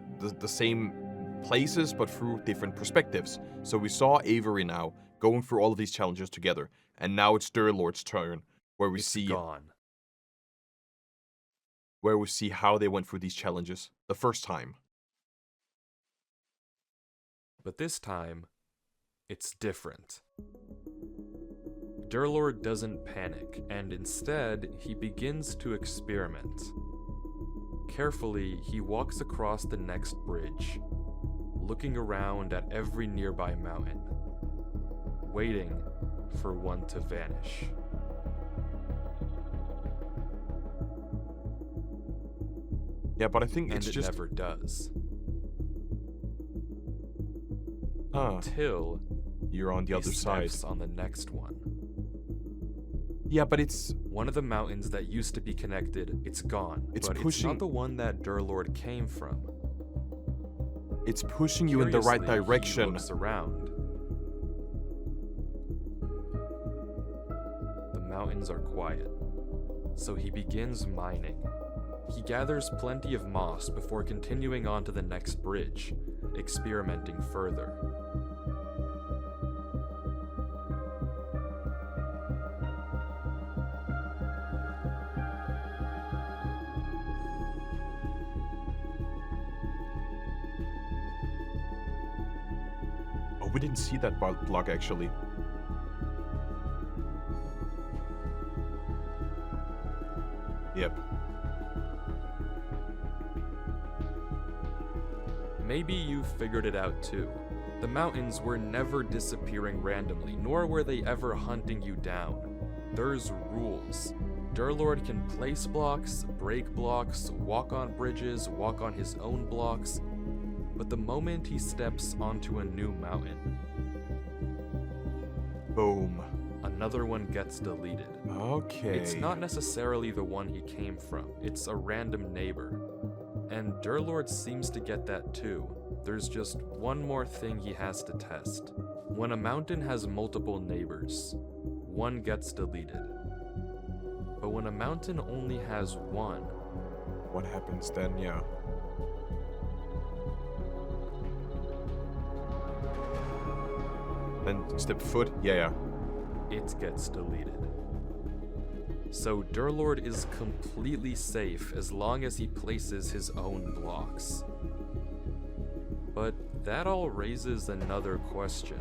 places, but through different perspectives. So we saw Avery now going through all of these challenges together, and now it's Derlord's turn, where we It's see gone. how they went through these challenges the first time. But this time, it's different. Derlord doesn't panic, and instead, he begins to experiment. Carefully, he walks across the next bridge, looking around at every nearby mountain, waiting for one to vanish. Yeah, but I think And it's it just... never does. Huh. Until You're on the he other side. steps on the next one. Yeah, but it's... One of the mountains that used to be connected, it's gone. It's but it's pushing- not the one that Derlord came from. It's pushing you in the right Curiously, direction. He looks around. The mountains are quiet, so he begins mining. He gathers plenty of moss before continuing on to the next bridge, experimenting further. Oh, we didn't see that block actually. Yep. Maybe you figured it out too. The mountains were never disappearing randomly, nor were they ever hunting you down. There's rules. Derlord can place blocks, break blocks, walk on bridges, walk on his own blocks, but the moment he steps onto a new mountain, Boom. another one gets deleted. Okay. It's not necessarily the one he came from, it's a random neighbor. And Derlord seems to get that too. There's just one more thing he has to test. When a mountain has multiple neighbors, one gets deleted. But when a mountain only has one, What happens then? Yeah. Then step foot. Yeah. it gets deleted. So Derlord is completely safe as long as he places his own blocks. But that all raises another question.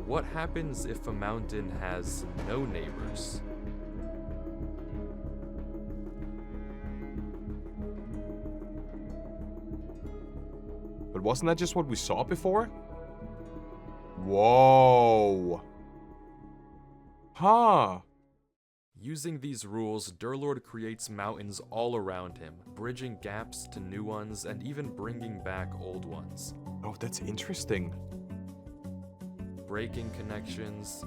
What happens if a mountain has no neighbors? But wasn't that just what we saw before? Whoa. Huh. Using these rules, Derlord creates mountains all around him, bridging gaps to new ones and even bringing back old ones. Oh, that's interesting. Breaking connections,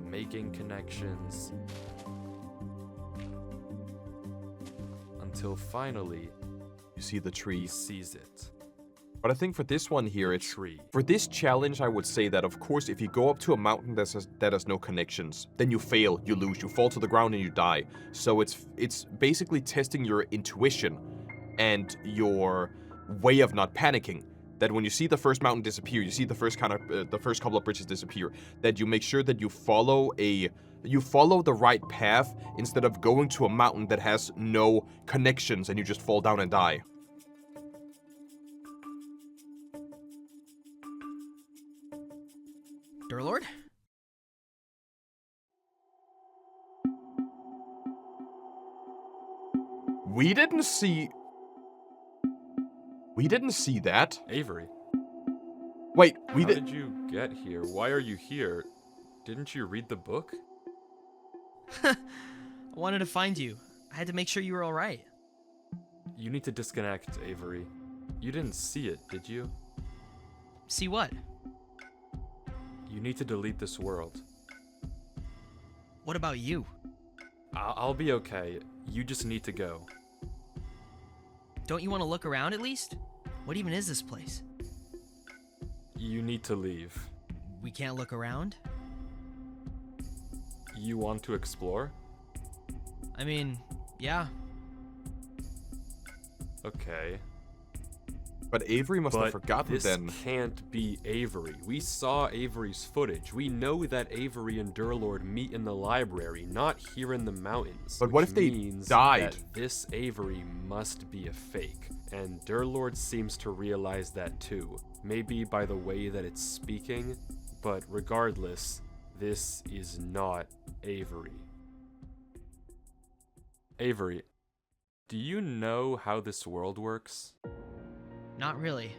making connections, until finally You see the he tree. sees it. But I think for this one here, it's... Tree. For this challenge, I would say that, of course, if you go up to a mountain that has no connections, then you fail, you lose, you fall to the ground and you die. So it's basically testing your intuition and your way of not panicking. That when you see the first mountain disappear, you see the first couple of bridges disappear, that you make sure that you follow the right path instead of going to a mountain that has no connections and you just fall down and die. Derlord? We didn't see that. Avery, Wait, how did you get here? Why are you here? Didn't you read the book? I wanted to find you. I had to make sure you were alright. You need to disconnect, Avery. You didn't see it, did you? See what? You need to delete this world. What about you? I'll be okay. You just need to go. Don't you want to look around at least? What even is this place? You need to leave. We can't look around? You want to explore? I mean, yeah. Okay. But Avery must have But forgotten this then. can't be Avery. We saw Avery's footage. We know that Avery and Derlord meet in the library, not here in the mountains. But what which if they means died? That this Avery must be a fake. And Derlord seems to realize that too. Maybe by the way that it's speaking, but regardless, this is not Avery. Avery, do you know how this world works? Not really.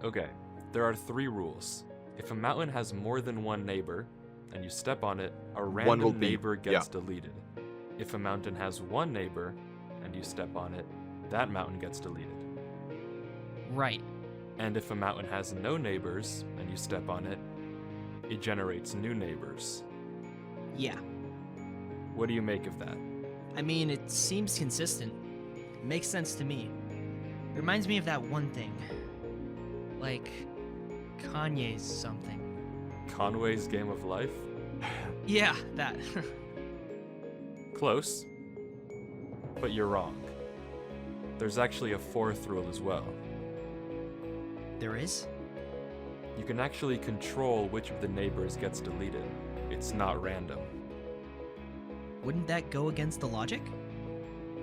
Okay, there are 3 rules. If a mountain has more than one neighbor, and you step on it, a will random be- neighbor gets deleted. If a mountain has one neighbor, and you step on it, that mountain gets deleted. Right. And if a mountain has no neighbors, and you step on it, it generates new neighbors. Yeah. What do you make of that? I mean, it seems consistent. It makes sense to me. It reminds me of that one thing. Like, Kanye's something. Conway's Game of Life? Yeah, that. Close. But you're wrong. There's actually a 4th rule as well. There is? You can actually control which of the neighbors gets deleted. It's not random. Wouldn't that go against the logic?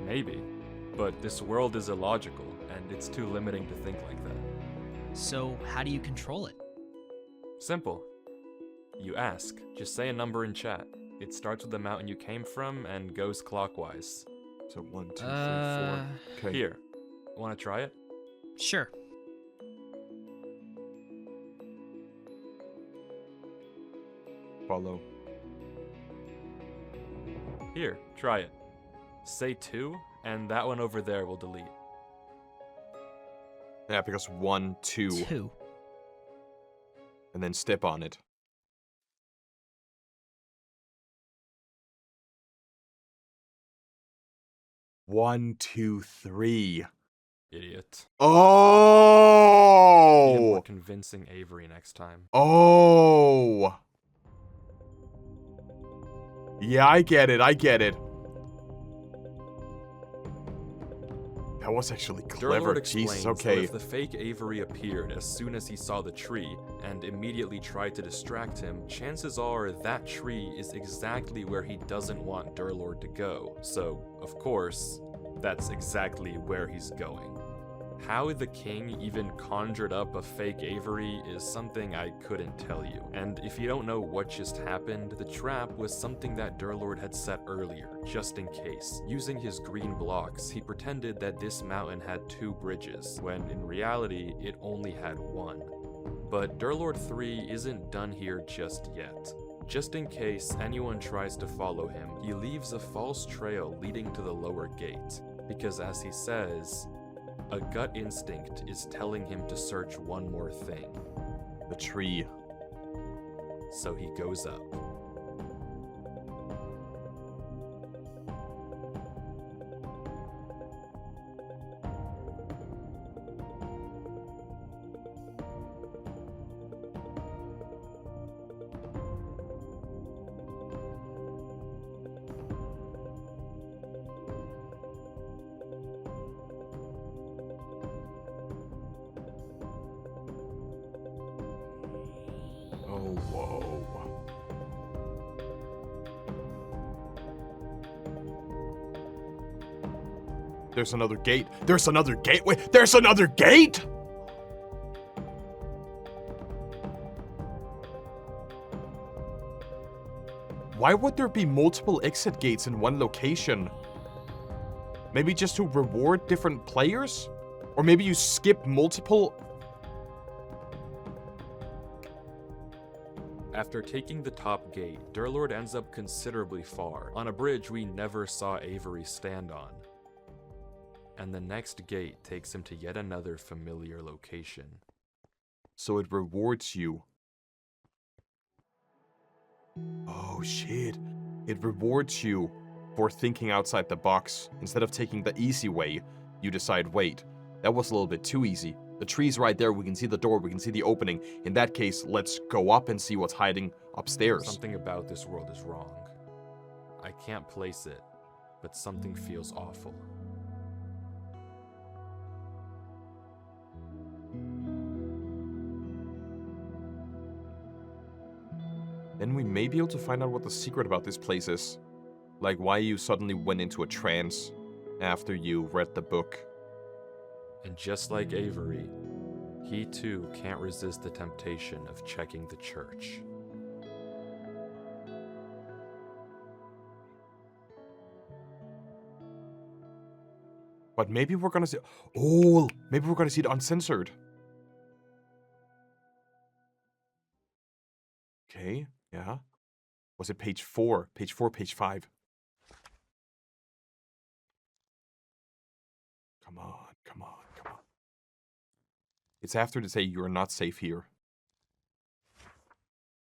Maybe. But this world is illogical, and it's too limiting to think like that. So, how do you control it? Simple. You ask. Just say a number in chat. It starts with the mountain you came from and goes clockwise. So 1, 2, 3, 4. Okay. Here. Wanna try it? Sure. Follow. Here, try it. Say 2, and that one over there will delete. Yeah, because 1, 2, 2. and then step on it. One, 2, 3. Idiot. Be a more Oh! convincing Avery next time. Oh! Yeah, I get it. That was actually clever. Derlord explains Jesus, that okay. if the fake Avery appeared as soon as he saw the tree and immediately tried to distract him, chances are that tree is exactly where he doesn't want Derlord to go. So, of course, that's exactly where he's going. How the king even conjured up a fake Avery is something I couldn't tell you. And if you don't know what just happened, the trap was something that Derlord had set earlier, just in case. Using his green blocks, he pretended that this mountain had 2 bridges, when in reality, it only had 1. But Derlord 3 isn't done here just yet. Just in case anyone tries to follow him, he leaves a false trail leading to the lower gate. Because as he says, a gut instinct is telling him to search one more thing. The tree. So he goes up. Oh, whoa. There's another gate. There's another gateway. There's another gate? Why would there be multiple exit gates in one location? Maybe just to reward different players? Or maybe you skip multiple... After taking the top gate, Derlord ends up considerably far, on a bridge we never saw Avery stand on. And the next gate takes him to yet another familiar location. So it rewards you. Oh shit. It rewards you for thinking outside the box. Instead of taking the easy way, you decide, wait, that was a little bit too easy. The tree's right there. We can see the door. We can see the opening. In that case, let's go up and see what's hiding upstairs. Something about this world is wrong. I can't place it, but something feels awful. Then we may be able to find out what the secret about this place is. Like why you suddenly went into a trance after you read the book. And just like Avery, he too can't resist the temptation of checking the church. But maybe we're gonna see... Oh, maybe we're gonna see it uncensored. Okay, yeah. Was it page 4? Page 4, page 5. Come on, come on, come on. It's after they say you're not safe here.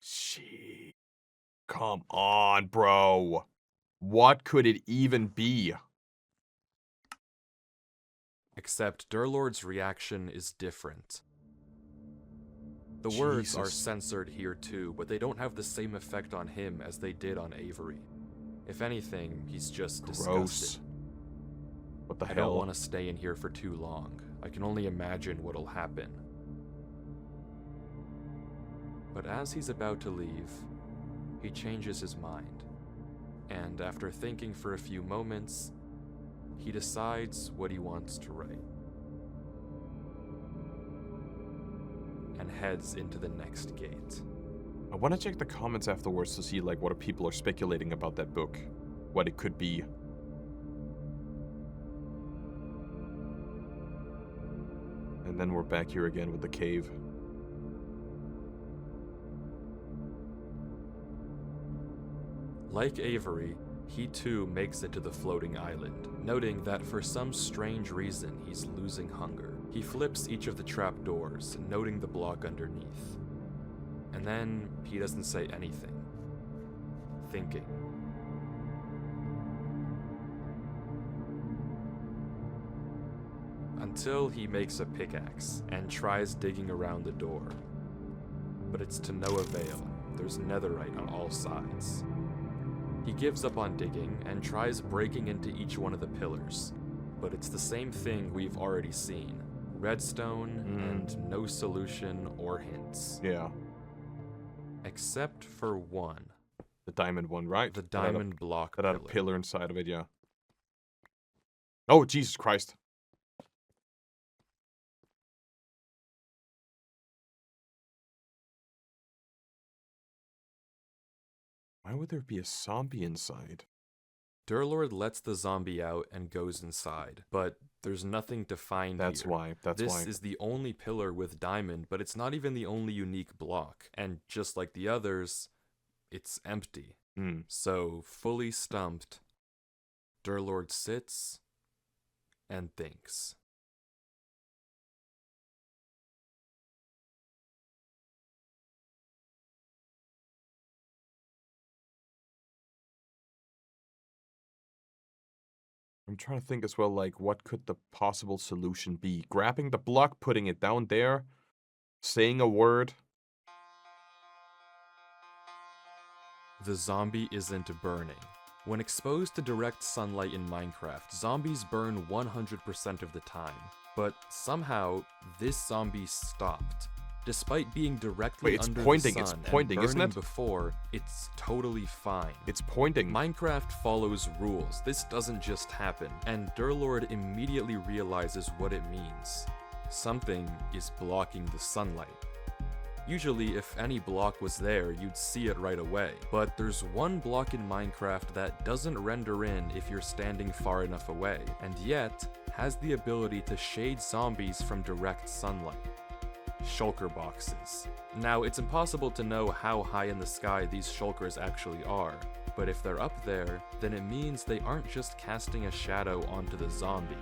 Shit. Come on, bro. What could it even be? Except Derlord's reaction is different. The words are Jesus. censored here too, but they don't have the same effect on him as they did on Avery. If anything, he's just Gross. disgusted. What the I hell? don't want to stay in here for too long. I can only imagine what'll happen. But as he's about to leave, he changes his mind. And after thinking for a few moments, he decides what he wants to write. And heads into the next gate. I want to check the comments afterwards to see like what people are speculating about that book. What it could be. And then we're back here again with the cave. Like Avery, he too makes it to the floating island, noting that for some strange reason he's losing hunger. He flips each of the trap doors, noting the block underneath. And then he doesn't say anything. Thinking. Until he makes a pickaxe and tries digging around the door. But it's to no avail. There's netherite on all sides. He gives up on digging and tries breaking into each one of the pillars, but it's the same thing we've already seen. Redstone and no solution or hints. Yeah. Except for one. The diamond one, right? The diamond block That had a pillar. pillar inside of it, yeah. Oh, Jesus Christ. Why would there be a zombie inside? Derlord lets the zombie out and goes inside, but there's nothing to find That's here. why. That's This why. is the only pillar with diamond, but it's not even the only unique block. And just like the others, it's empty. So, fully stumped, Derlord sits and thinks. I'm trying to think as well, like, what could the possible solution be? Grabbing the block, putting it down there, saying a word. The zombie isn't burning. When exposed to direct sunlight in Minecraft, zombies burn 100% of the time. But somehow, this zombie stopped. Despite being directly Wait, it's under pointing, the it's sun pointing, and isn't burning it? before, it's totally fine. It's pointing. Minecraft follows rules. This doesn't just happen, and Derlord immediately realizes what it means. Something is blocking the sunlight. Usually, if any block was there, you'd see it right away. But there's one block in Minecraft that doesn't render in if you're standing far enough away, and yet has the ability to shade zombies from direct sunlight. Shulker boxes. Now, it's impossible to know how high in the sky these shulkers actually are, but if they're up there, then it means they aren't just casting a shadow onto the zombie.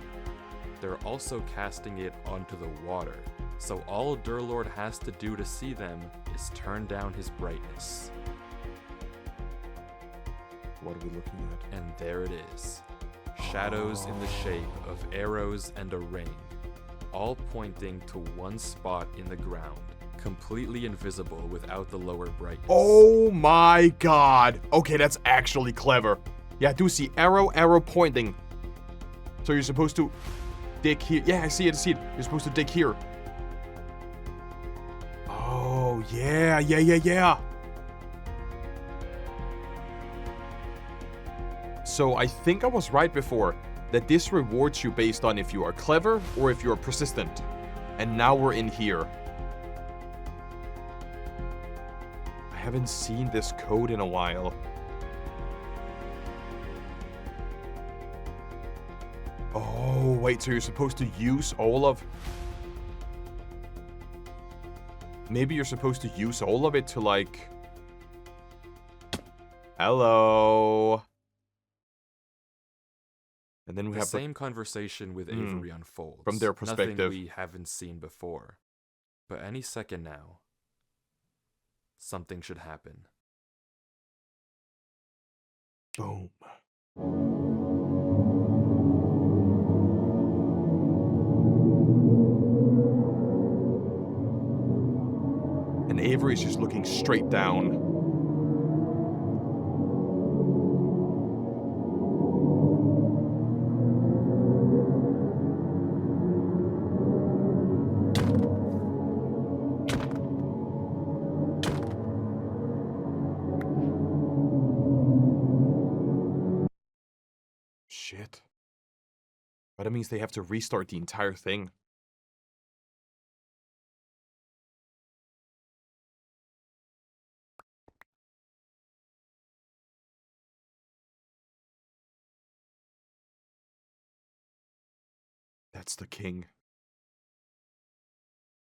They're also casting it onto the water. So all Derlord has to do to see them is turn down his brightness. What are we looking at? And there it is. Shadows in the shape of arrows and a ring. all pointing to one spot in the ground, completely invisible without the lower brightness. Oh my god. Okay, that's actually clever. Yeah, I do see arrow pointing. So you're supposed to dig here. Yeah, I see it. You're supposed to dig here. Oh, yeah. So I think I was right before that this rewards you based on if you are clever or if you are persistent. And now we're in here. I haven't seen this code in a while. Oh, wait, so you're supposed to use all of... Maybe you're supposed to use all of it to, like... Hello. And then we The have same conversation with Avery unfolds. from their perspective. Nothing we haven't seen before. But any second now, something should happen. Boom. And Avery's just looking straight down. Shit. But that means they have to restart the entire thing. That's the king.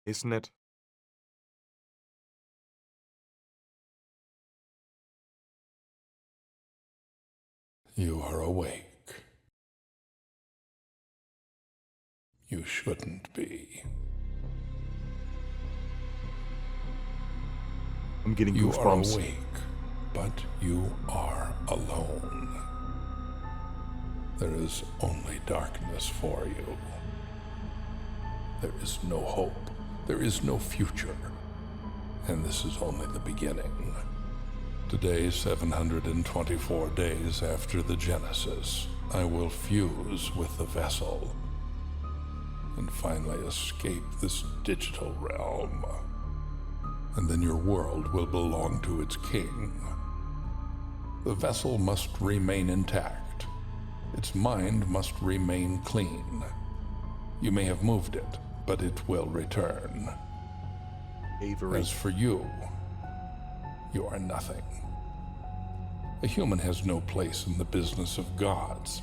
Isn't it? You are awake. You shouldn't be. I'm getting You are goosebumps. awake, but you are alone. There is only darkness for you. There is no hope. There is no future. And this is only the beginning. Today, 724 days after the Genesis, I will fuse with the vessel and finally escape this digital realm. And then your world will belong to its king. The vessel must remain intact. Its mind must remain clean. You may have moved it, but it will return. Avery. As for you, you are nothing. A human has no place in the business of gods.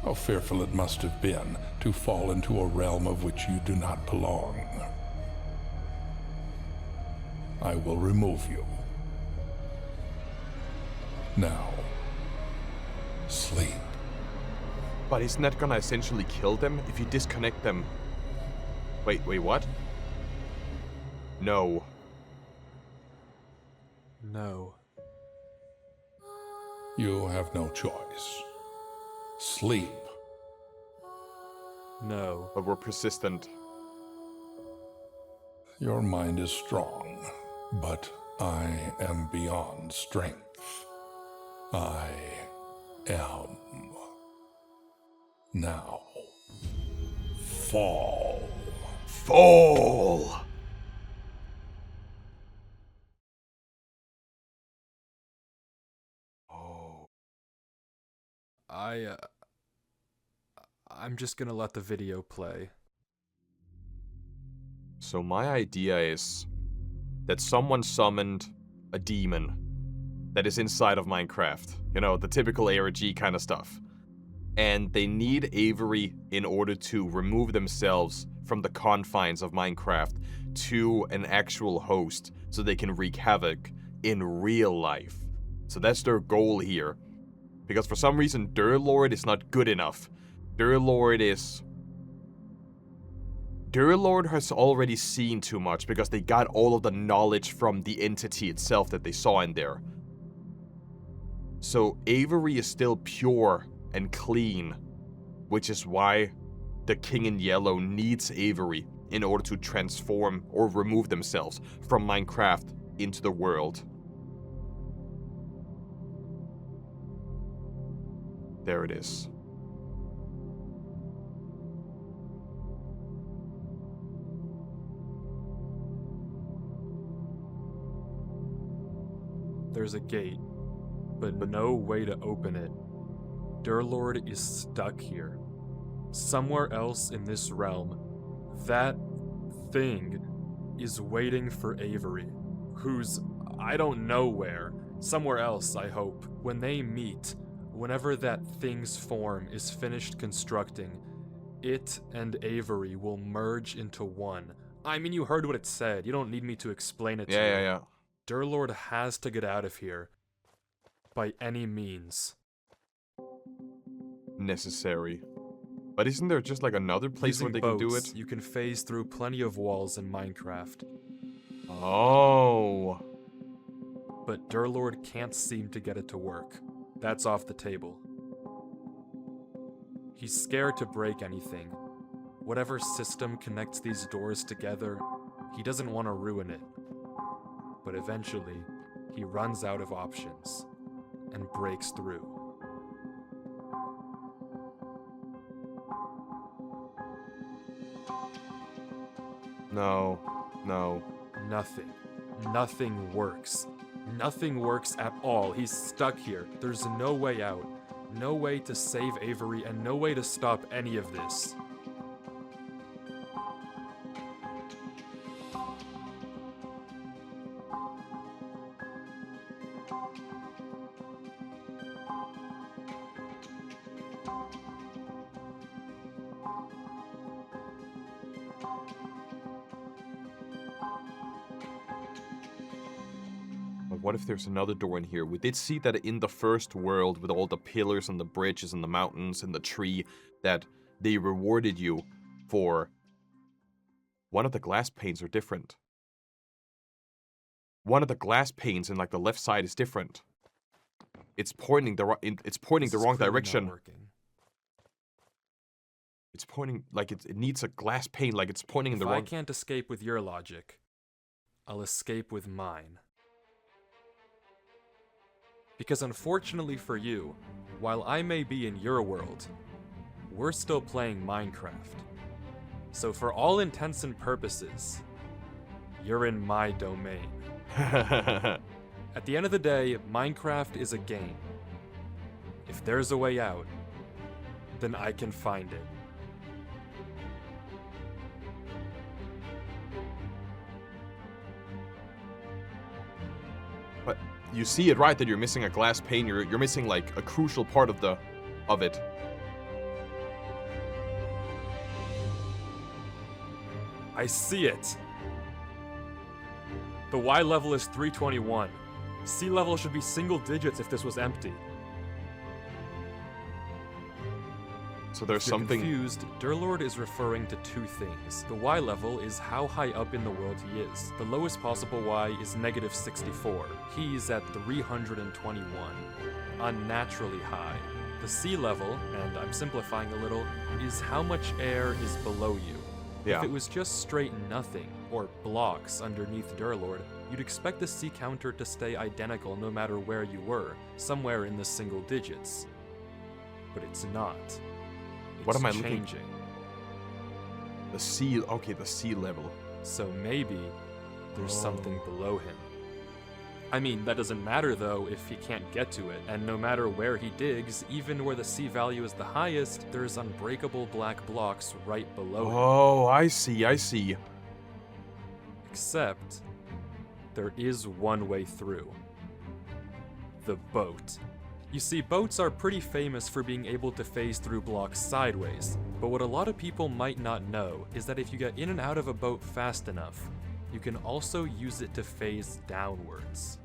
How fearful it must have been to fall into a realm of which you do not belong. I will remove you. Now, sleep. But isn't that gonna essentially kill them if you disconnect them? Wait, what? No. No. You have no choice. Sleep. No. But we're persistent. Your mind is strong, but I am beyond strength. I am. Now, fall. Fall! Oh. I'm just gonna let the video play. So my idea is that someone summoned a demon that is inside of Minecraft. You know, the typical ARG kind of stuff. And they need Avery in order to remove themselves from the confines of Minecraft to an actual host so they can wreak havoc in real life. So that's their goal here. Because for some reason, Derlord is not good enough. Derlord has already seen too much because they got all of the knowledge from the entity itself that they saw in there. So Avery is still pure and clean, which is why the King in Yellow needs Avery in order to transform or remove themselves from Minecraft into the world. There it is. There's a gate, but no way to open it. Derlord is stuck here. Somewhere else in this realm, that thing is waiting for Avery, who's, I don't know where, somewhere else, I hope. When they meet, whenever that thing's form is finished constructing, it and Avery will merge into one. I mean, you heard what it said. You don't need me to explain it to you. Yeah. Derlord has to get out of here. By any means. Necessary. But isn't there just like another place where they can do it? You can phase through plenty of walls in Minecraft. Oh. But Derlord can't seem to get it to work. That's off the table. He's scared to break anything. Whatever system connects these doors together, he doesn't want to ruin it. But eventually, he runs out of options and breaks through. No. Nothing works. Nothing works at all. He's stuck here. There's no way out. No way to save Avery and no way to stop any of this. What if there's another door in here? We did see that in the first world with all the pillars and the bridges and the mountains and the tree that they rewarded you for. One of the glass panes are different. One of the glass panes in like the left side is different. It's pointing the wrong direction. It's pointing like it needs a glass pane, like it's pointing in the wrong. If I can't escape with your logic, I'll escape with mine. Because unfortunately for you, while I may be in your world, we're still playing Minecraft. So for all intents and purposes, you're in my domain. At the end of the day, Minecraft is a game. If there's a way out, then I can find it. But you see it right that you're missing a glass pane. You're missing like a crucial part of it. I see it. The Y level is 321. Sea level should be single digits if this was empty. So there's If you're something. confused, Derlord is referring to two things. The Y level is how high up in the world he is. The lowest possible Y is negative 64. He's at 321. Unnaturally high. The sea level, and I'm simplifying a little, is how much air is below you. Yeah. If it was just straight nothing, or blocks underneath Derlord, you'd expect the sea counter to stay identical no matter where you were, somewhere in the single digits. But it's not. What am I It's looking- changing. The sea. Okay, the sea level. So maybe there's something below him. I mean, that doesn't matter though if he can't get to it, and no matter where he digs, even where the sea value is the highest, there's unbreakable black blocks right below him. Oh, I see. Except, there is one way through. The boat. You see, boats are pretty famous for being able to phase through blocks sideways, but what a lot of people might not know is that if you get in and out of a boat fast enough, you can also use it to phase downwards.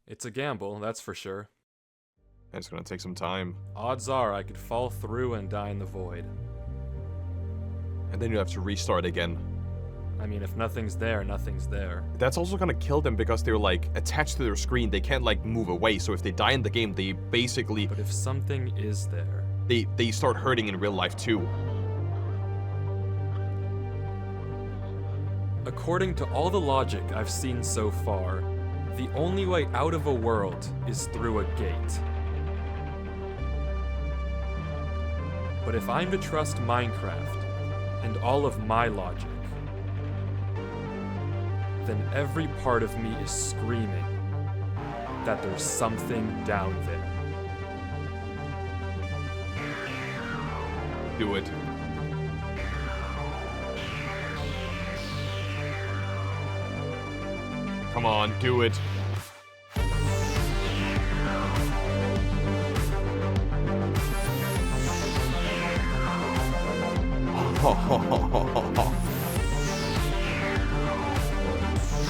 It's a gamble, that's for sure. And it's gonna take some time. Odds are I could fall through and die in the void. And then you have to restart again. I mean, if nothing's there, nothing's there. That's also gonna kill them because they're, like, attached to their screen. They can't, like, move away. So if they die in the game, they basically... But if something is there... They start hurting in real life, too. According to all the logic I've seen so far, the only way out of a world is through a gate. But if I'm to trust Minecraft and all of my logic, then every part of me is screaming that there's something down there. Do it. Come on, do it.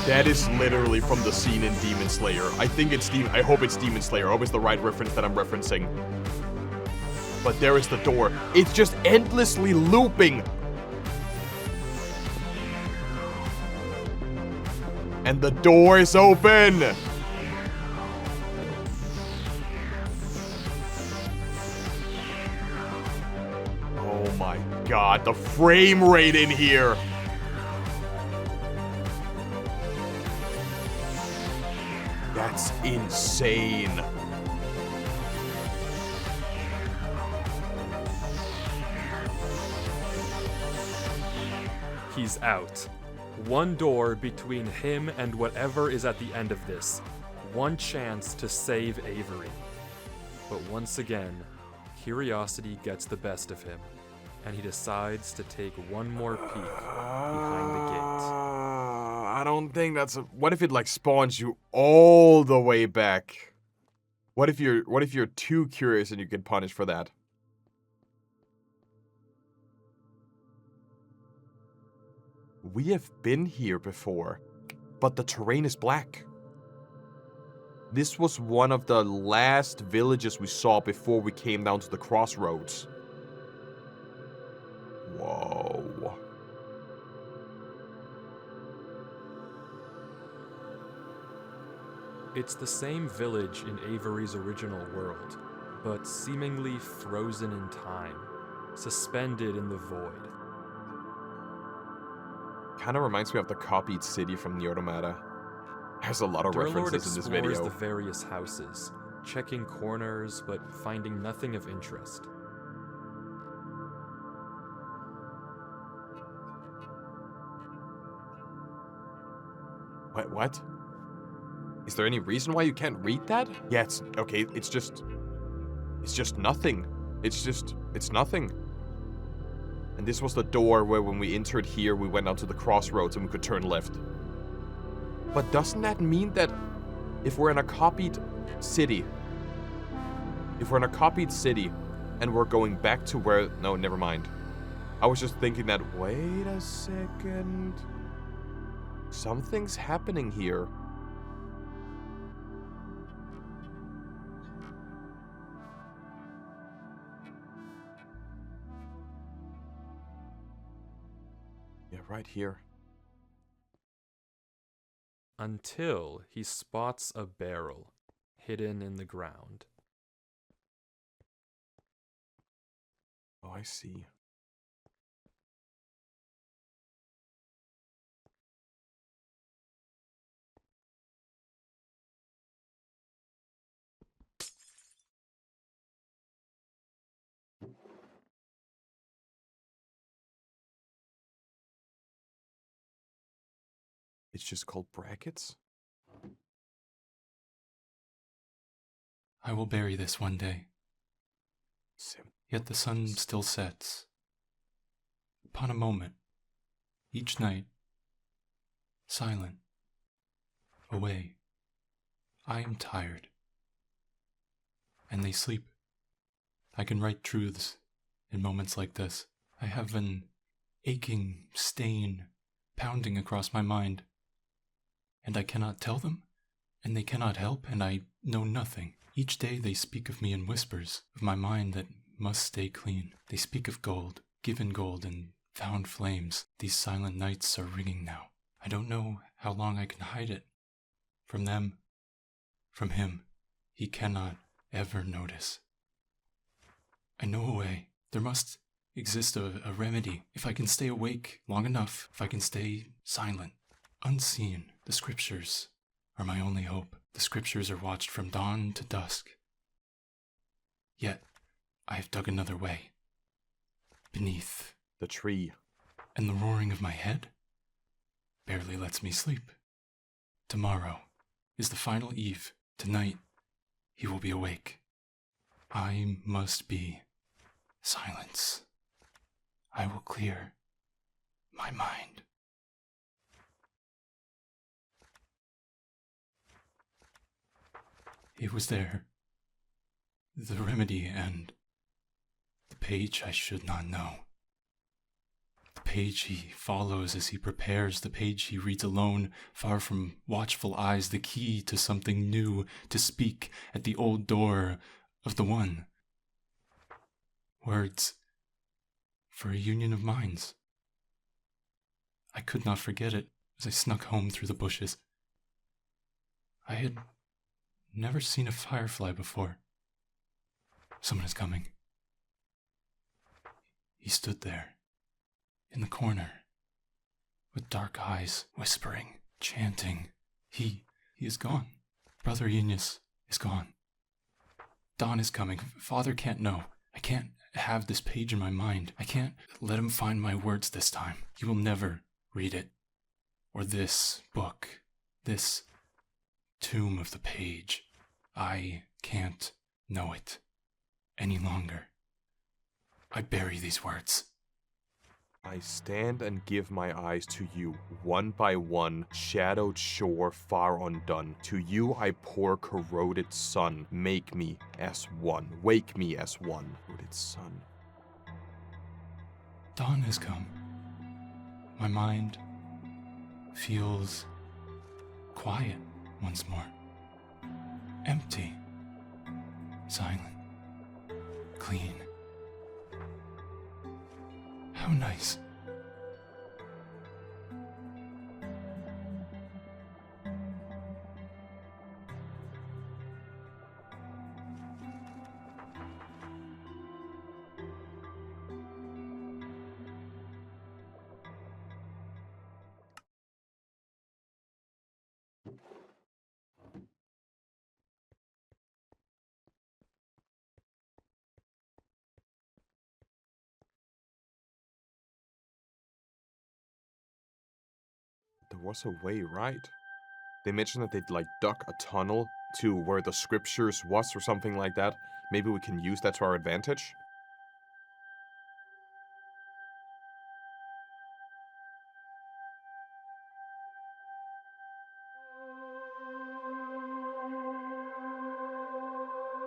That is literally from the scene in Demon Slayer. I hope it's Demon Slayer. I hope it's the right reference that I'm referencing. But there is the door. It's just endlessly looping. And the door is open. Oh my god, the frame rate in here. That's insane. He's out. One door between him and whatever is at the end of this. One chance to save Avery. But once again, curiosity gets the best of him, and he decides to take one more peek behind the gate. I don't think that's a... What if it, like, spawns you all the way back? What if you're too curious and you get punished for that? We have been here before, but the terrain is black. This was one of the last villages we saw before we came down to the crossroads. Whoa. It's the same village in Avery's original world, but seemingly frozen in time, suspended in the void. Kind of reminds me of the copied city from the Automata. There's a lot of Derlord references in this explores video. the various houses, checking corners but finding nothing of interest. What? Is there any reason why you can't read that? Yeah, it's okay. It's just nothing. It's nothing. And this was the door where when we entered here, we went out to the crossroads and we could turn left. But doesn't that mean that if we're in a copied city, and we're going back to where... No, never mind. I was just thinking that, wait a second. Something's happening here. Yeah, right here. Until he spots a barrel hidden in the ground. Oh, I see. It's just called brackets? I will bury this one day. Yet the sun still sets. Upon a moment, each night, silent, away. I am tired. And they sleep. I can write truths in moments like this. I have an aching stain pounding across my mind. And I cannot tell them, and they cannot help, and I know nothing. Each day they speak of me in whispers, of my mind that must stay clean. They speak of gold, given gold, and found flames. These silent nights are ringing now. I don't know how long I can hide it. From them, from him, he cannot ever notice. I know a way. There must exist a remedy. If I can stay awake long enough, if I can stay silent, unseen, the scriptures are my only hope. The scriptures are watched from dawn to dusk. Yet, I have dug another way. Beneath The tree. and the roaring of my head barely lets me sleep. Tomorrow is the final eve. Tonight, he will be awake. I must be silence. I will clear my mind. It was there. The remedy and the page I should not know. The page he follows as he prepares, the page he reads alone, far from watchful eyes, the key to something new, to speak at the old door of the one. Words for a union of minds. I could not forget it as I snuck home through the bushes. I had never seen a firefly before. Someone is coming. He stood there, in the corner, with dark eyes, whispering, chanting. He is gone. Brother Eunice is gone. Dawn is coming. Father can't know. I can't have this page in my mind. I can't let him find my words this time. He will never read it. Or this book. This tomb of the page. I can't know it any longer. I bury these words. I stand and give my eyes to you, one by one, shadowed shore far undone. To you I pour corroded sun, make me as one, wake me as one, corroded sun. Dawn has come. My mind feels quiet once more. Empty. Silent. Clean. How nice. There was a way, right? They mentioned that they'd like dug a tunnel to where the scriptures was or something like that. Maybe we can use that to our advantage?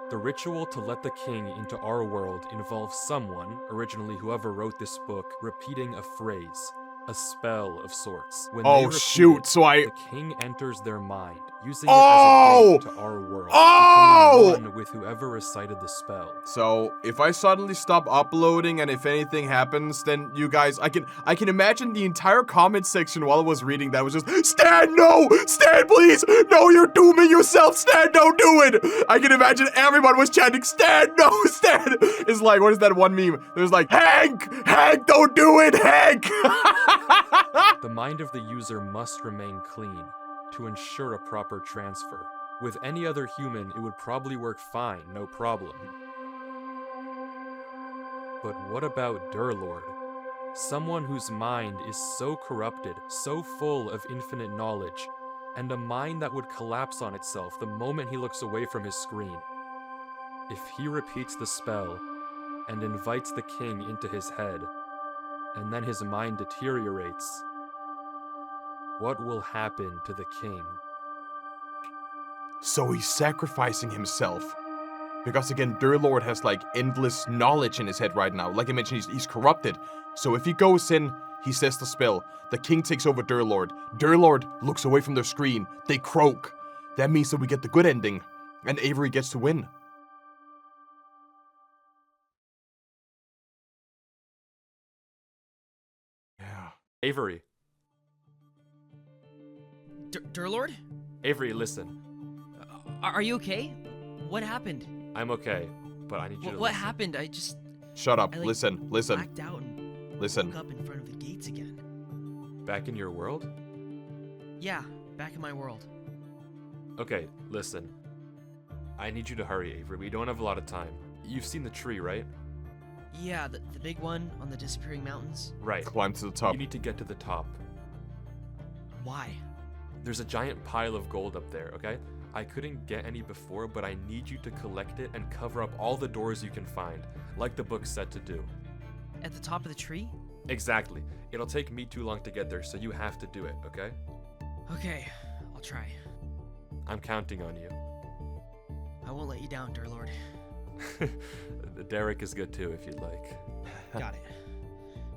The ritual to let the king into our world involves someone, originally whoever wrote this book, repeating a phrase, a spell of sorts. When they Oh repeat shoot, it, so I... the king enters their mind, using Oh! it as a gate to our world, Oh! becoming one with whoever recited the spell. So, if I suddenly stop uploading and if anything happens, then you guys, I can imagine the entire comment section while I was reading that was just, Stan, no! Stan, please! No, you're dooming yourself! Stan, don't do it! I can imagine everyone was chanting, Stan, no! Stan! It's like, what is that one meme? There's like, Hank! Hank, don't do it! Hank! The mind of the user must remain clean to ensure a proper transfer. With any other human, it would probably work fine, no problem. But what about Derlord? Someone whose mind is so corrupted, so full of infinite knowledge, and a mind that would collapse on itself the moment he looks away from his screen. If he repeats the spell and invites the king into his head, and then his mind deteriorates, what will happen to the king? So he's sacrificing himself. Because again, Derlord has like endless knowledge in his head right now. Like I mentioned, he's corrupted. So if he goes in, he says the spell. The king takes over Derlord. Derlord looks away from their screen. They croak. That means that we get the good ending. And Avery gets to win. Avery. Derlord? Avery, listen. Are you okay? What happened? I'm okay, but I need you to What listen. happened? Shut up. I, Listen. blacked out and Listen. woke up in front of the gates again. Back in your world? Yeah, back in my world. Okay, listen. I need you to hurry, Avery. We don't have a lot of time. You've seen the tree, right? Yeah, the big one on the disappearing mountains. Right. Climb to the top. You need to get to the top. Why? There's a giant pile of gold up there, okay? I couldn't get any before, but I need you to collect it and cover up all the doors you can find, like the book said to do. At the top of the tree? Exactly. It'll take me too long to get there, so you have to do it, okay? Okay, I'll try. I'm counting on you. I won't let you down, Derlord. Derek is good too, if you'd like. Got it.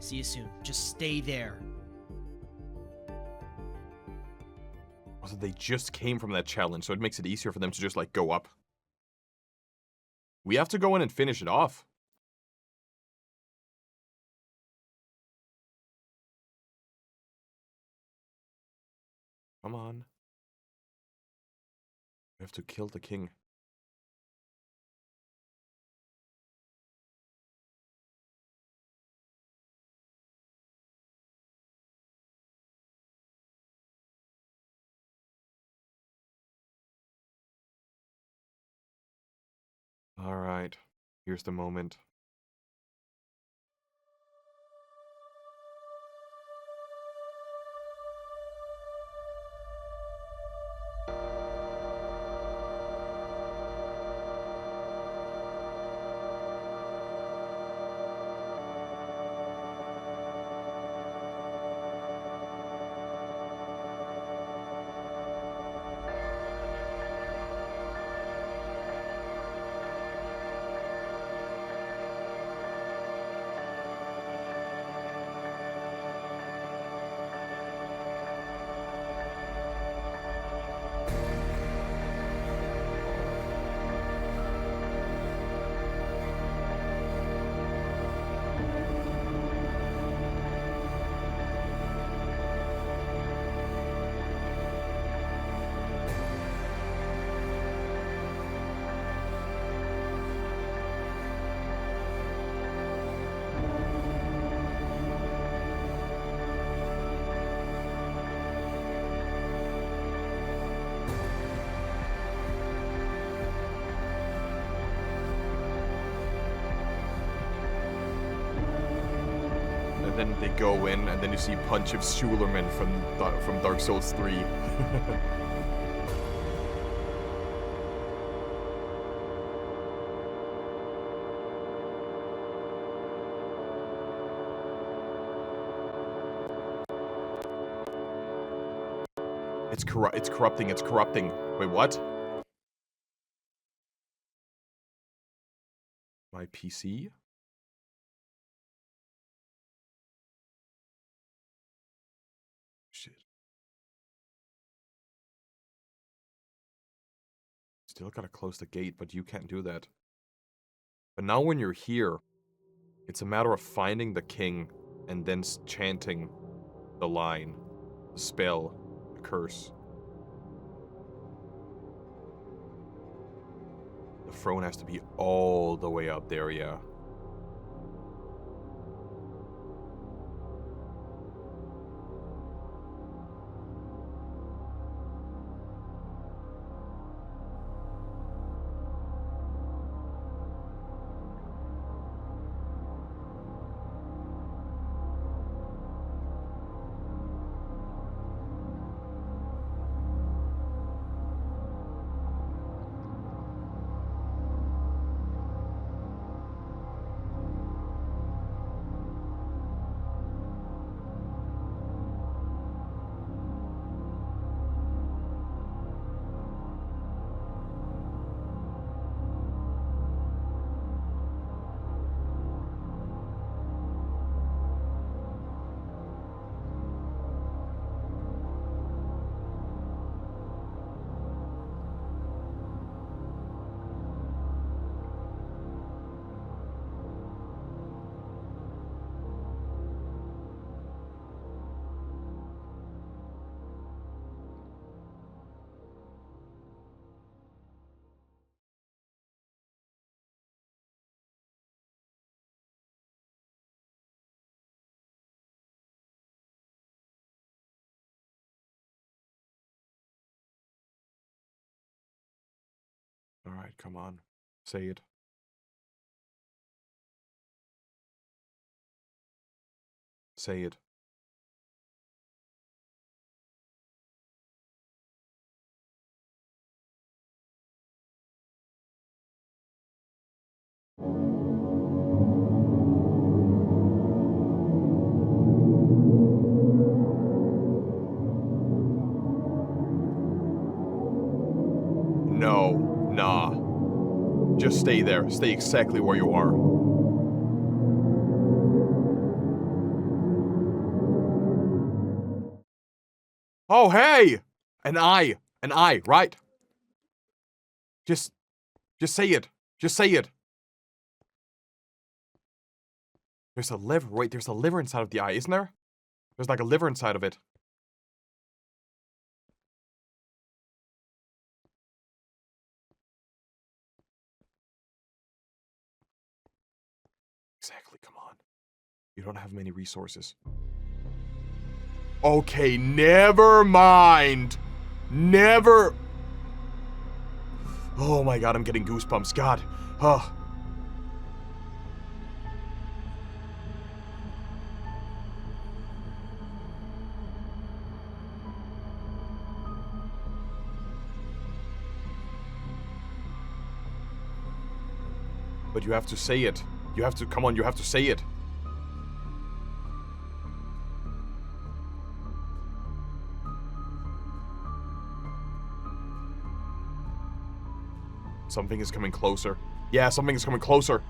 See you soon. Just stay there. Also, they just came from that challenge, so it makes it easier for them to just, like, go up. We have to go in and finish it off. Come on. We have to kill the king. All right. Here's the moment. And then they go in, and then you see Punch of Schulerman from Dark Souls 3. It's corrupting. Wait, what? My PC? Shit. Still gotta close the gate, but you can't do that. But now when you're here, it's a matter of finding the king and then chanting the line, the spell, the curse. The throne has to be all the way up there, yeah. Alright, come on. Say it. Say it. No, nah. Just stay there. Stay exactly where you are. Oh, hey! An eye, right? Just say it. Just say it. There's a liver. Wait, there's a liver inside of the eye, isn't there? There's like a liver inside of it. Exactly, come on. You don't have many resources. Okay, never mind. Never. Oh my god, I'm getting goosebumps. God. Oh. But you have to say it. You have to, come on, you have to say it. Something is coming closer. Yeah, something is coming closer.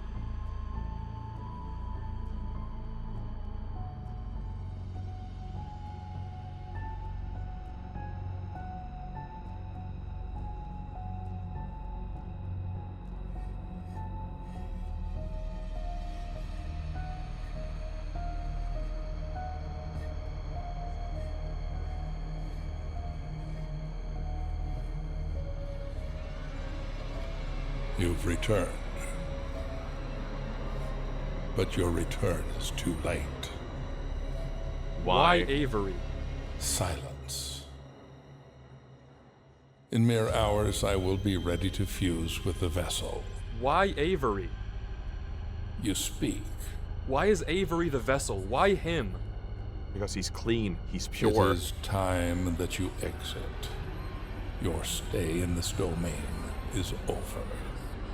You've returned. But your return is too late. Why Avery? Silence. In mere hours, I will be ready to fuse with the vessel. Why Avery? You speak. Why is Avery the vessel? Why him? Because he's clean. He's pure. It is time that you exit. Your stay in this domain is over.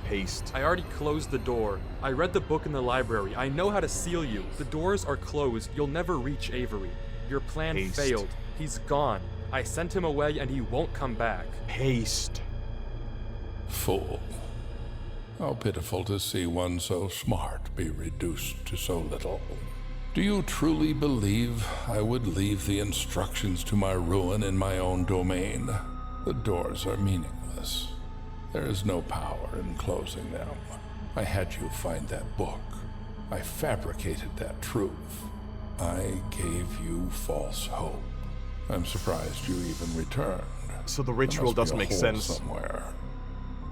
Haste. I already closed the door. I read the book in the library. I know how to seal you. The doors are closed. You'll never reach Avery. Your plan Haste. failed. He's gone. I sent him away and he won't come back. Haste. Fool. How pitiful to see one so smart be reduced to so little. Do you truly believe I would leave the instructions to my ruin in my own domain? The doors are meaningless. There is no power in closing them. I had you find that book. I fabricated that truth. I gave you false hope. I'm surprised you even returned. So the ritual doesn't make sense. Somewhere.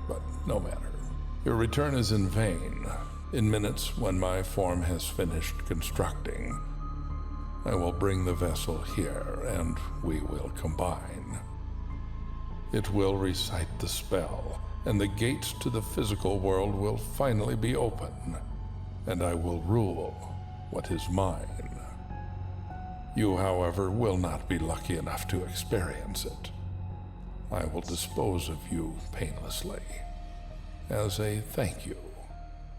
But no matter. Your return is in vain. In minutes, when my form has finished constructing, I will bring the vessel here, and we will combine. It will recite the spell, and the gates to the physical world will finally be open, and I will rule what is mine. You, however, will not be lucky enough to experience it. I will dispose of you painlessly, as a thank you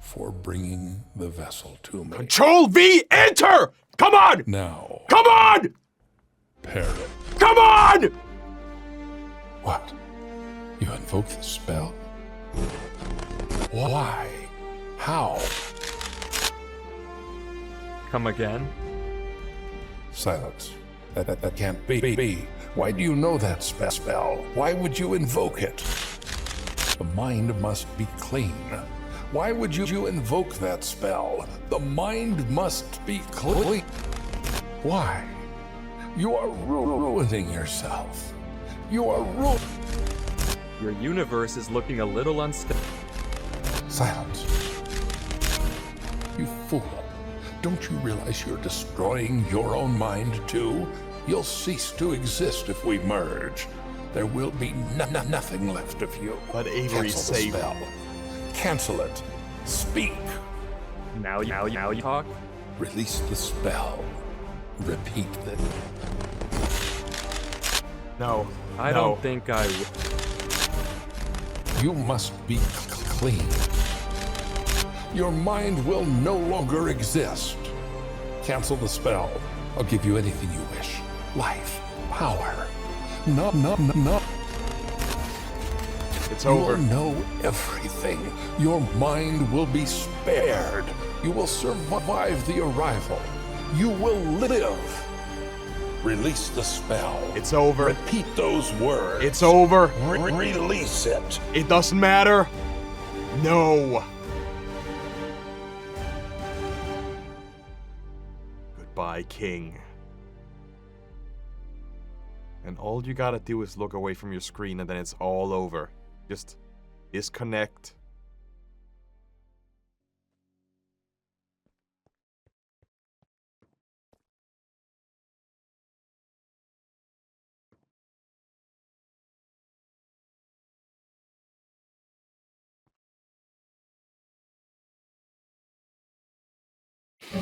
for bringing the vessel to me. Control V, enter! Come on! Now, Come on! parrot. Come on! What? You invoke the spell? Why? How? Come again? Silence. That can't be. Why do you know that spell? Why would you invoke it? The mind must be clean. Why would you invoke that spell? The mind must be clean. Why? You are ruining yourself. You are Your universe is looking a little unstable. Silence. You fool. Don't you realize you're destroying your own mind too? You'll cease to exist if we merge. There will be nothing left of you. But Avery's Cancel the safe. spell. Cancel it. Speak. Now you talk? Release the spell. Repeat it. No. I no. don't think I will. You must be clean. Your mind will no longer exist. Cancel the spell. I'll give you anything you wish. Life, power. No. It's You over. will know everything. Your mind will be spared. You will survive the arrival. You will live. Release the spell. It's over. Repeat those words. It's over. Release it. It doesn't matter. No. Goodbye, King. And all you gotta do is look away from your screen and then it's all over. Just disconnect.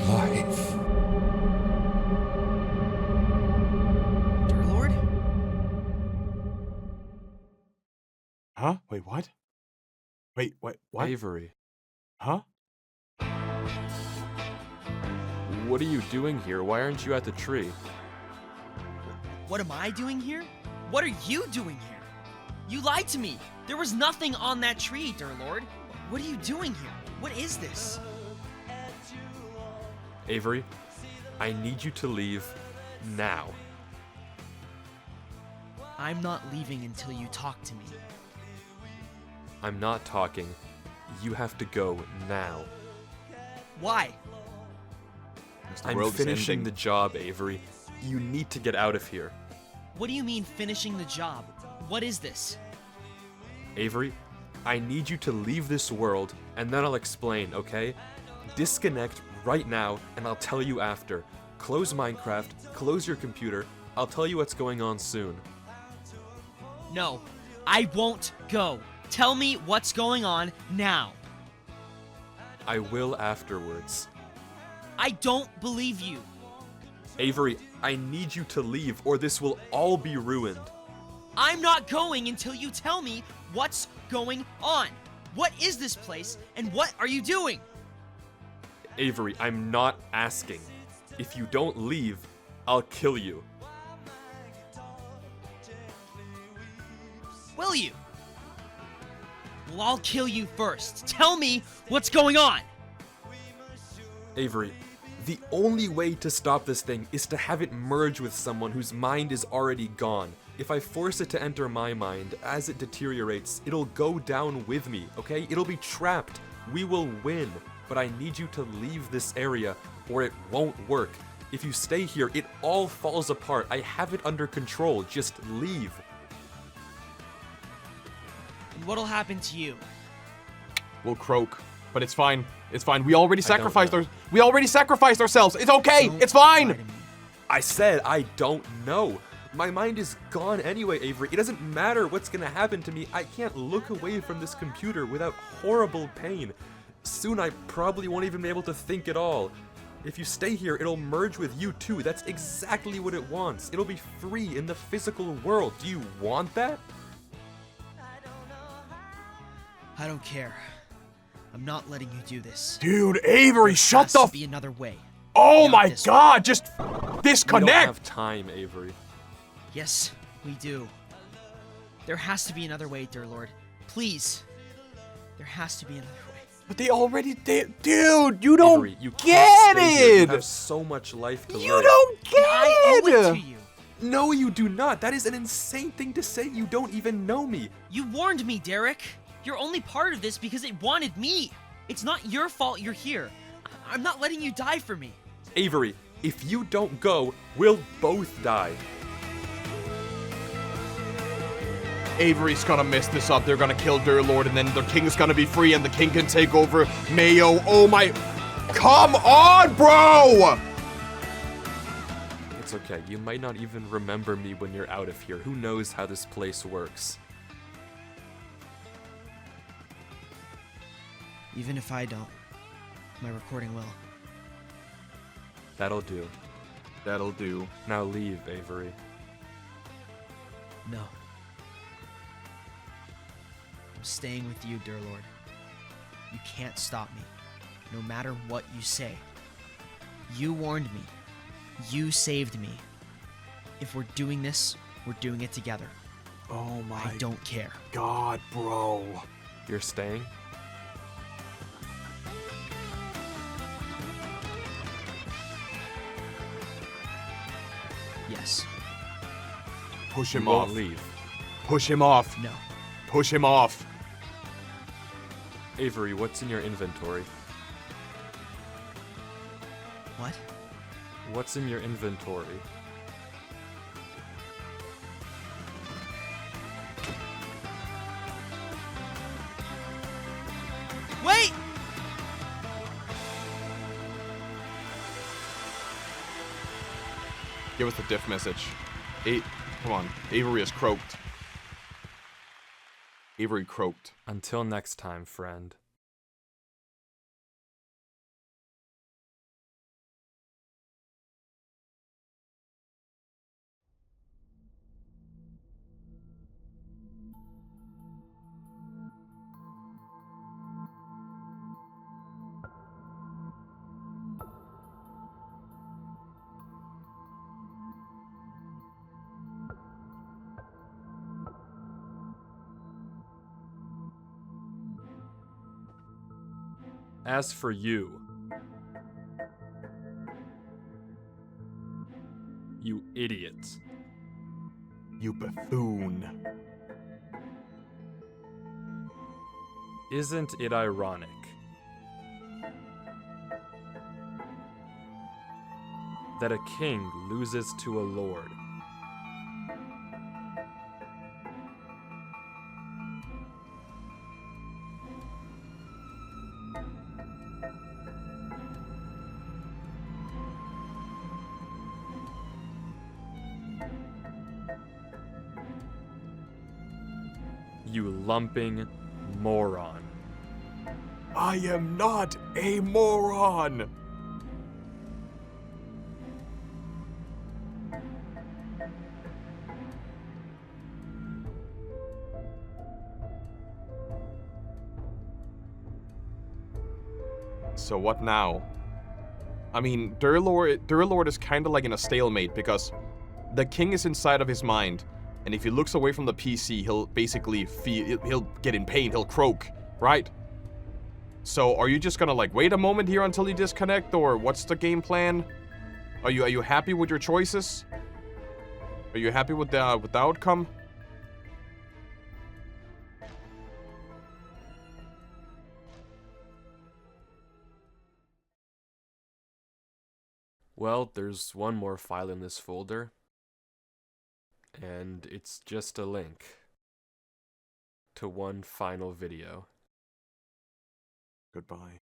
Life. Derlord? Huh? Wait, what? Wait, what? Avery, Huh? what are you doing here? Why aren't you at the tree? What am I doing here? What are you doing here? You lied to me. There was nothing on that tree, Derlord. What are you doing here? What is this? Avery, I need you to leave now. I'm not leaving until you talk to me. I'm not talking. You have to go now. Why? The I'm world is finishing ending. the job, Avery. You need to get out of here. What do you mean finishing the job? What is this? Avery, I need you to leave this world, and then I'll explain, okay? Disconnect right now, and I'll tell you after. Close Minecraft, close your computer. I'll tell you what's going on soon. No, I won't go. Tell me what's going on now. I will afterwards. I don't believe you. Avery, I need you to leave, or this will all be ruined. I'm not going until you tell me what's going on. What is this place, and what are you doing? Avery, I'm not asking. If you don't leave, I'll kill you. Will you? Well, I'll kill you first. Tell me what's going on. Avery, the only way to stop this thing is to have it merge with someone whose mind is already gone. If I force it to enter my mind, as it deteriorates, it'll go down with me, okay? It'll be trapped. We will win. But I need you to leave this area, or it won't work. If you stay here, it all falls apart. I have it under control. Just leave. And what'll happen to you? We'll croak. But it's fine. It's fine. We already I don't sacrificed know. we already sacrificed ourselves. It's okay. Don't It's lie fine. to me. I said I don't know. My mind is gone anyway, Avery. It doesn't matter what's gonna happen to me. I can't look away from this computer without horrible pain. Soon I probably won't even be able to think at all. If you stay here, it'll merge with you too. That's exactly what it wants. It'll be free in the physical world. Do you want that? I don't care. I'm not letting you do this. Dude, Avery, shut Has the to be another way. Oh Not my this god, just We don't disconnect. have time, Avery. Yes, we do. There has to be another way, Derlord. Please. There has to be another way. But they already did. Dude, you don't Avery, you get can't stay here. You it. have so much life to You live. don't get I owe it to you. No, you do not. That is an insane thing to say. You don't even know me. You warned me, Derek. You're only part of this because it wanted me. It's not your fault you're here. I'm not letting you die for me. Avery, if you don't go, we'll both die. Avery's gonna mess this up. They're gonna kill Derlord, and then the king's gonna be free, and the king can take over Mayo. Oh my... Come on, bro! It's okay. You might not even remember me when you're out of here. Who knows how this place works? Even if I don't, my recording will. That'll do. That'll do. Now leave, Avery. No. I'm staying with you, Derlord. You can't stop me, no matter what you say. You warned me. You saved me. If we're doing this, we're doing it together. Oh my I don't care. God, bro. You're staying? Yes. Push You him won't off. leave. Push him off. No. Push him off. Avery, what's in your inventory? What? What's in your inventory? Wait! Give us the diff message. Come on. Avery is croaked. Avery croaked. Until next time, friend. As for you, you idiot. You buffoon. Isn't it ironic? That a king loses to a lord. You lumping moron. I am not a moron. So what now? I mean, Derlord is kind of like in a stalemate because the king is inside of his mind, and if he looks away from the PC, he'll basically he'll get in pain, he'll croak, right? So are you just gonna like wait a moment here until you disconnect, or what's the game plan? Are you happy with your choices? Are you happy with the outcome? Well, there's one more file in this folder, and it's just a link to one final video. Goodbye.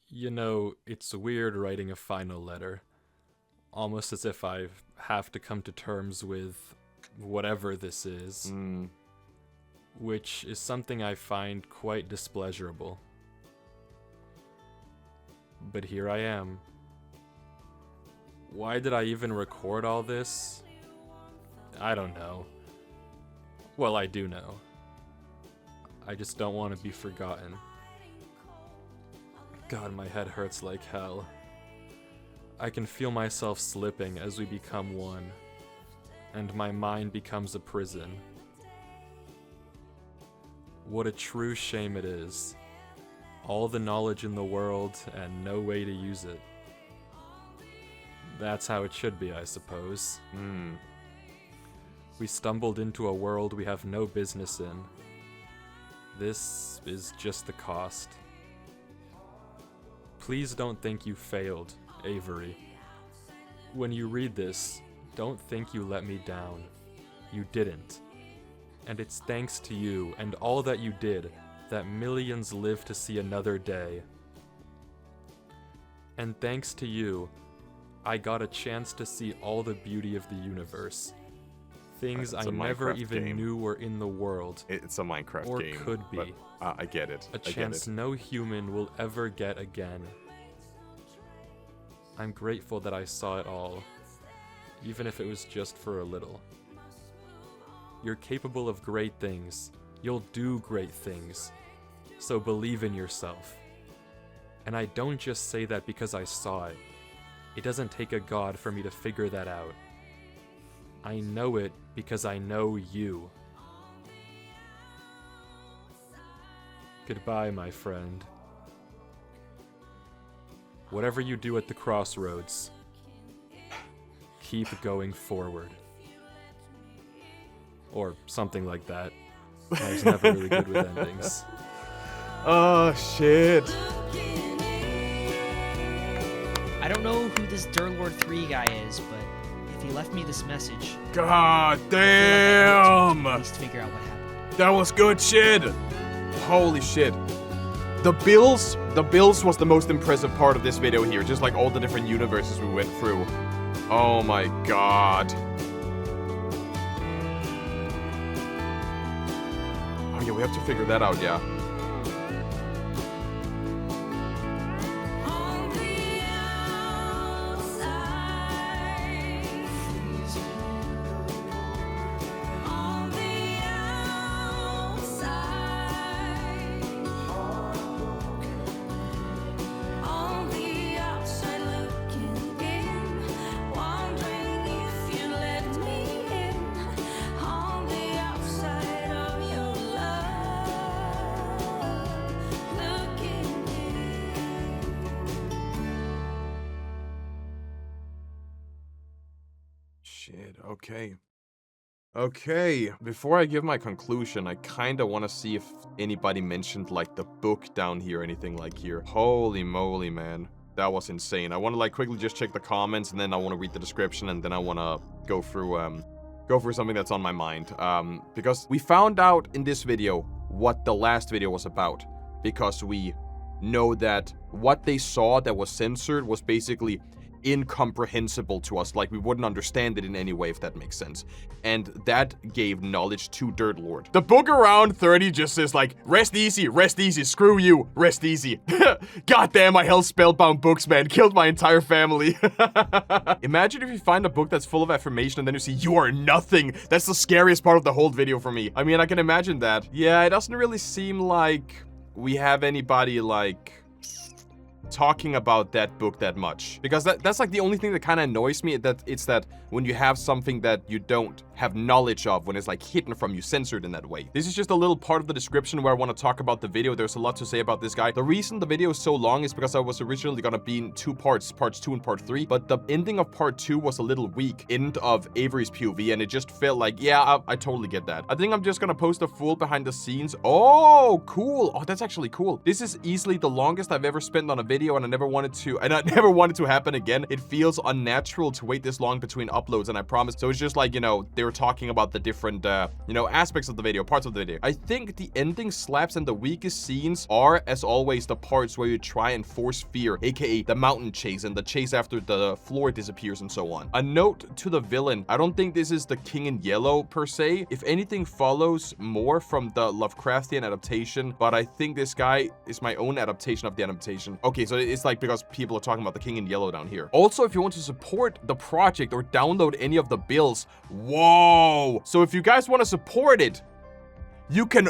You know, it's weird writing a final letter, almost as if I have to come to terms with whatever this is, which is something I find quite displeasurable. But here I am. Why did I even record all this? I don't know. Well, I do know. I just don't want to be forgotten. God, my head hurts like hell. I can feel myself slipping as we become one, and my mind becomes a prison. What a true shame it is. All the knowledge in the world and no way to use it. That's how it should be, I suppose. We stumbled into a world we have no business in. This is just the cost. Please don't think you failed, Avery. When you read this, don't think you let me down. You didn't. And it's thanks to you and all that you did that millions live to see another day. And thanks to you, I got a chance to see all the beauty of the universe. Things It's I a never Minecraft even game. knew were in the world. It's a Minecraft Or game. could be. But, I get it. A I get chance it. no human will ever get again. I'm grateful that I saw it all, even if it was just for a little. You're capable of great things. You'll do great things. So believe in yourself. And I don't just say that because I saw it. It doesn't take a god for me to figure that out. I know it because I know you. Goodbye, my friend. Whatever you do at the crossroads, keep going forward. Or something like that. I was never really good with endings. Oh, shit. I don't know who this Derlord 3 guy is, but if he left me this message, God I feel like I damn. need to at least figure out what happened. That was good shit. Holy shit. The bills was the most impressive part of this video here, just like all the different universes we went through. Oh my god. Oh yeah, we have to figure that out, yeah. Shit, okay. Okay, before I give my conclusion, I kinda wanna see if anybody mentioned, like, the book down here or anything like here. Holy moly, man. That was insane. I wanna, like, quickly just check the comments, and then I wanna read the description, and then I wanna go through something that's on my mind. Because we found out in this video what the last video was about. Because we know that what they saw that was censored was basically incomprehensible to us, like we wouldn't understand it in any way, if that makes sense. And that gave knowledge to Derlord. The book around 30 just says like, rest easy, screw you, rest easy. Goddamn, I held spellbound books, man, killed my entire family. Imagine if you find a book that's full of affirmation and then you see you are nothing. That's the scariest part of the whole video for me. I mean, I can imagine that. Yeah, it doesn't really seem like we have anybody like talking about that book that much, because that's like the only thing that kind of annoys me, that it's that when you have something that you don't have knowledge of, when it's like hidden from you, censored in that way. This is just a little part of the description where I want to talk about the video. There's a lot to say about this guy. The reason the video is so long is because I was originally gonna be in two parts, parts 2 and part 3, but the ending of part 2 was a little weak, end of Avery's POV, and it just felt like, yeah, I totally get that. I think I'm just gonna post a full behind the scenes. Oh, cool. Oh, that's actually cool. This is easily the longest I've ever spent on a video, and I never wanted to happen again. It feels unnatural to wait this long between uploads, and I promise. So it's just like, you know, they were talking about the different, you know, aspects of the video, parts of the video. I think the ending slaps and the weakest scenes are, as always, the parts where you try and force fear, aka the mountain chase and the chase after the floor disappears and so on. A note to the villain. I don't think this is the King in Yellow per se. If anything follows more from the Lovecraftian adaptation, but I think this guy is my own adaptation of the adaptation. Okay, so it's like because people are talking about the King in Yellow down here. Also, if you want to support the project or download any of the bills, whoa! So if you guys want to support it, you can...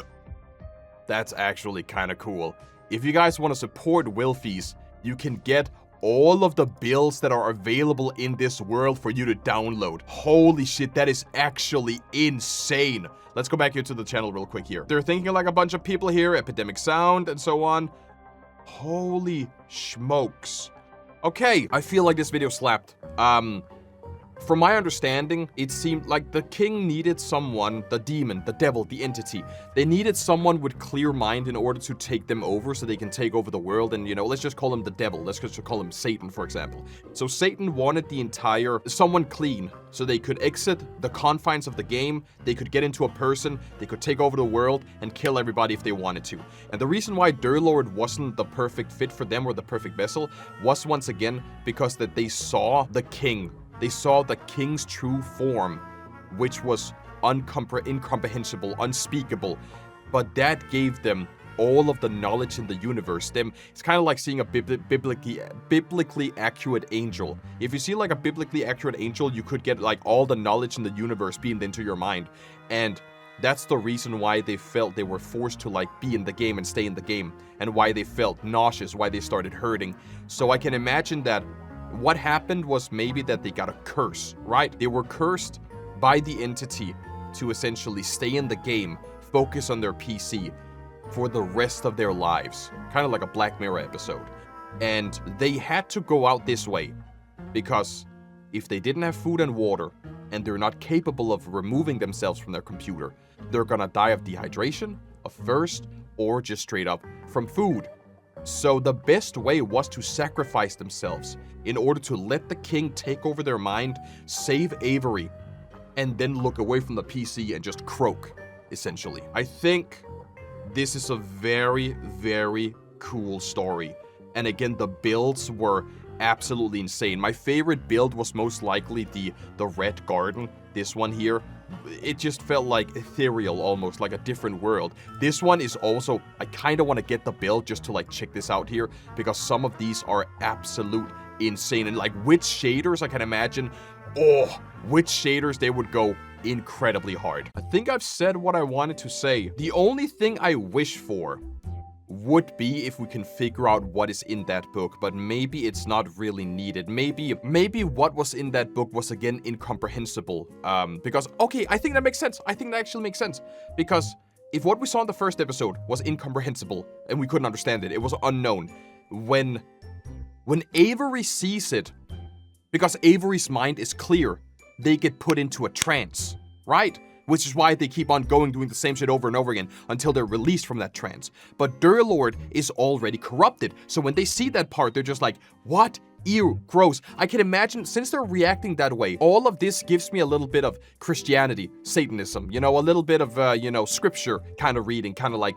That's actually kind of cool. If you guys want to support Wifies, you can get all of the bills that are available in this world for you to download. Holy shit, that is actually insane. Let's go back here to the channel real quick here. They're thinking like a bunch of people here, Epidemic Sound and so on. Holy smokes. Okay, I feel like this video slapped. From my understanding, it seemed like the king needed someone, the demon, the devil, the entity. They needed someone with clear mind in order to take them over so they can take over the world. And, you know, let's just call him the devil. Let's just call him Satan, for example. So Satan wanted someone clean so they could exit the confines of the game. They could get into a person. They could take over the world and kill everybody if they wanted to. And the reason why Derlord wasn't the perfect fit for them or the perfect vessel was once again because that they saw the king. They saw the king's true form, which was incomprehensible, unspeakable. But that gave them all of the knowledge in the universe. It's kind of like seeing a biblically accurate angel. If you see like a biblically accurate angel, you could get like all the knowledge in the universe beamed into your mind. And that's the reason why they felt they were forced to like be in the game and stay in the game. And why they felt nauseous, why they started hurting. So I can imagine that what happened was maybe that they got a curse, right? They were cursed by the entity to essentially stay in the game, focus on their PC for the rest of their lives. Kind of like a Black Mirror episode. And they had to go out this way because if they didn't have food and water and they're not capable of removing themselves from their computer, they're gonna die of dehydration, of thirst, or just straight up from food. So the best way was to sacrifice themselves in order to let the king take over their mind, save Avery, and then look away from the PC and just croak, essentially. I think this is a very, very cool story. And again, the builds were absolutely insane. My favorite build was most likely the Red Garden, this one here. It just felt like ethereal, almost like a different world. This one is also, I kind of want to get the build just to like check this out here, because some of these are absolute insane. And like with shaders, I can imagine, with shaders they would go incredibly hard. I think I've said what I wanted to say. The only thing I wish for would be if we can figure out what is in that book, but maybe it's not really needed. Maybe what was in that book was again incomprehensible. Because, okay, I think that makes sense. I think that actually makes sense. Because if what we saw in the first episode was incomprehensible and we couldn't understand it, it was unknown. When Avery sees it, because Avery's mind is clear, they get put into a trance, right? Which is why they keep on doing the same shit over and over again until they're released from that trance. But Derlord is already corrupted. So when they see that part, they're just like, what? Ew, gross. I can imagine, since they're reacting that way, all of this gives me a little bit of Christianity, Satanism, you know, a little bit of, scripture kind of reading, kind of like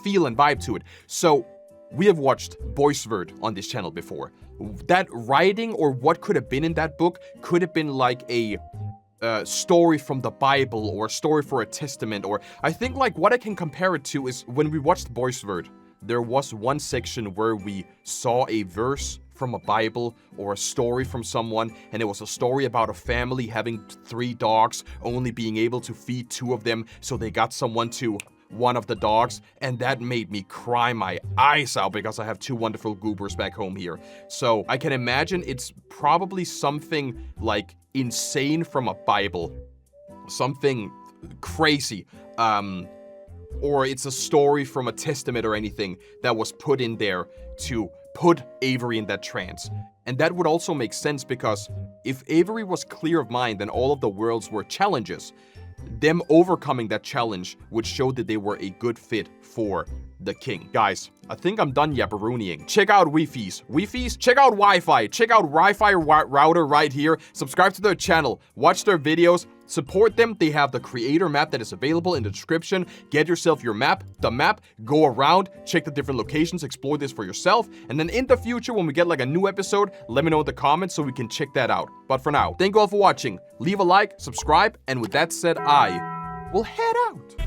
feel and vibe to it. So we have watched Boisverd on this channel before. That writing, or what could have been in that book, could have been like a story from the Bible, or a story for a testament, or I think like what I can compare it to is when we watched Boisverd, there was one section where we saw a verse from a Bible or a story from someone, and it was a story about a family having 3 dogs, only being able to feed 2 of them, so they got someone to one of the dogs, and that made me cry my eyes out because I have 2 wonderful goobers back home here. So I can imagine it's probably something like insane from a Bible, something crazy, or it's a story from a testament or anything that was put in there to put Avery in that trance. And that would also make sense, because if Avery was clear of mind and all of the worlds were challenges, them overcoming that challenge would show that they were a good fit for the king. Guys, I think I'm done yapparoonying. Check out Wifies, check out Wi-Fi, check out Wi-Fi router right here. Subscribe to their channel, watch their videos, support them. They have the creator map that is available in the description. Get yourself your map, go around, check the different locations, explore this for yourself. And then in the future, when we get like a new episode, let me know in the comments so we can check that out. But for now, thank you all for watching. Leave a like, subscribe, and with that said, I will head out.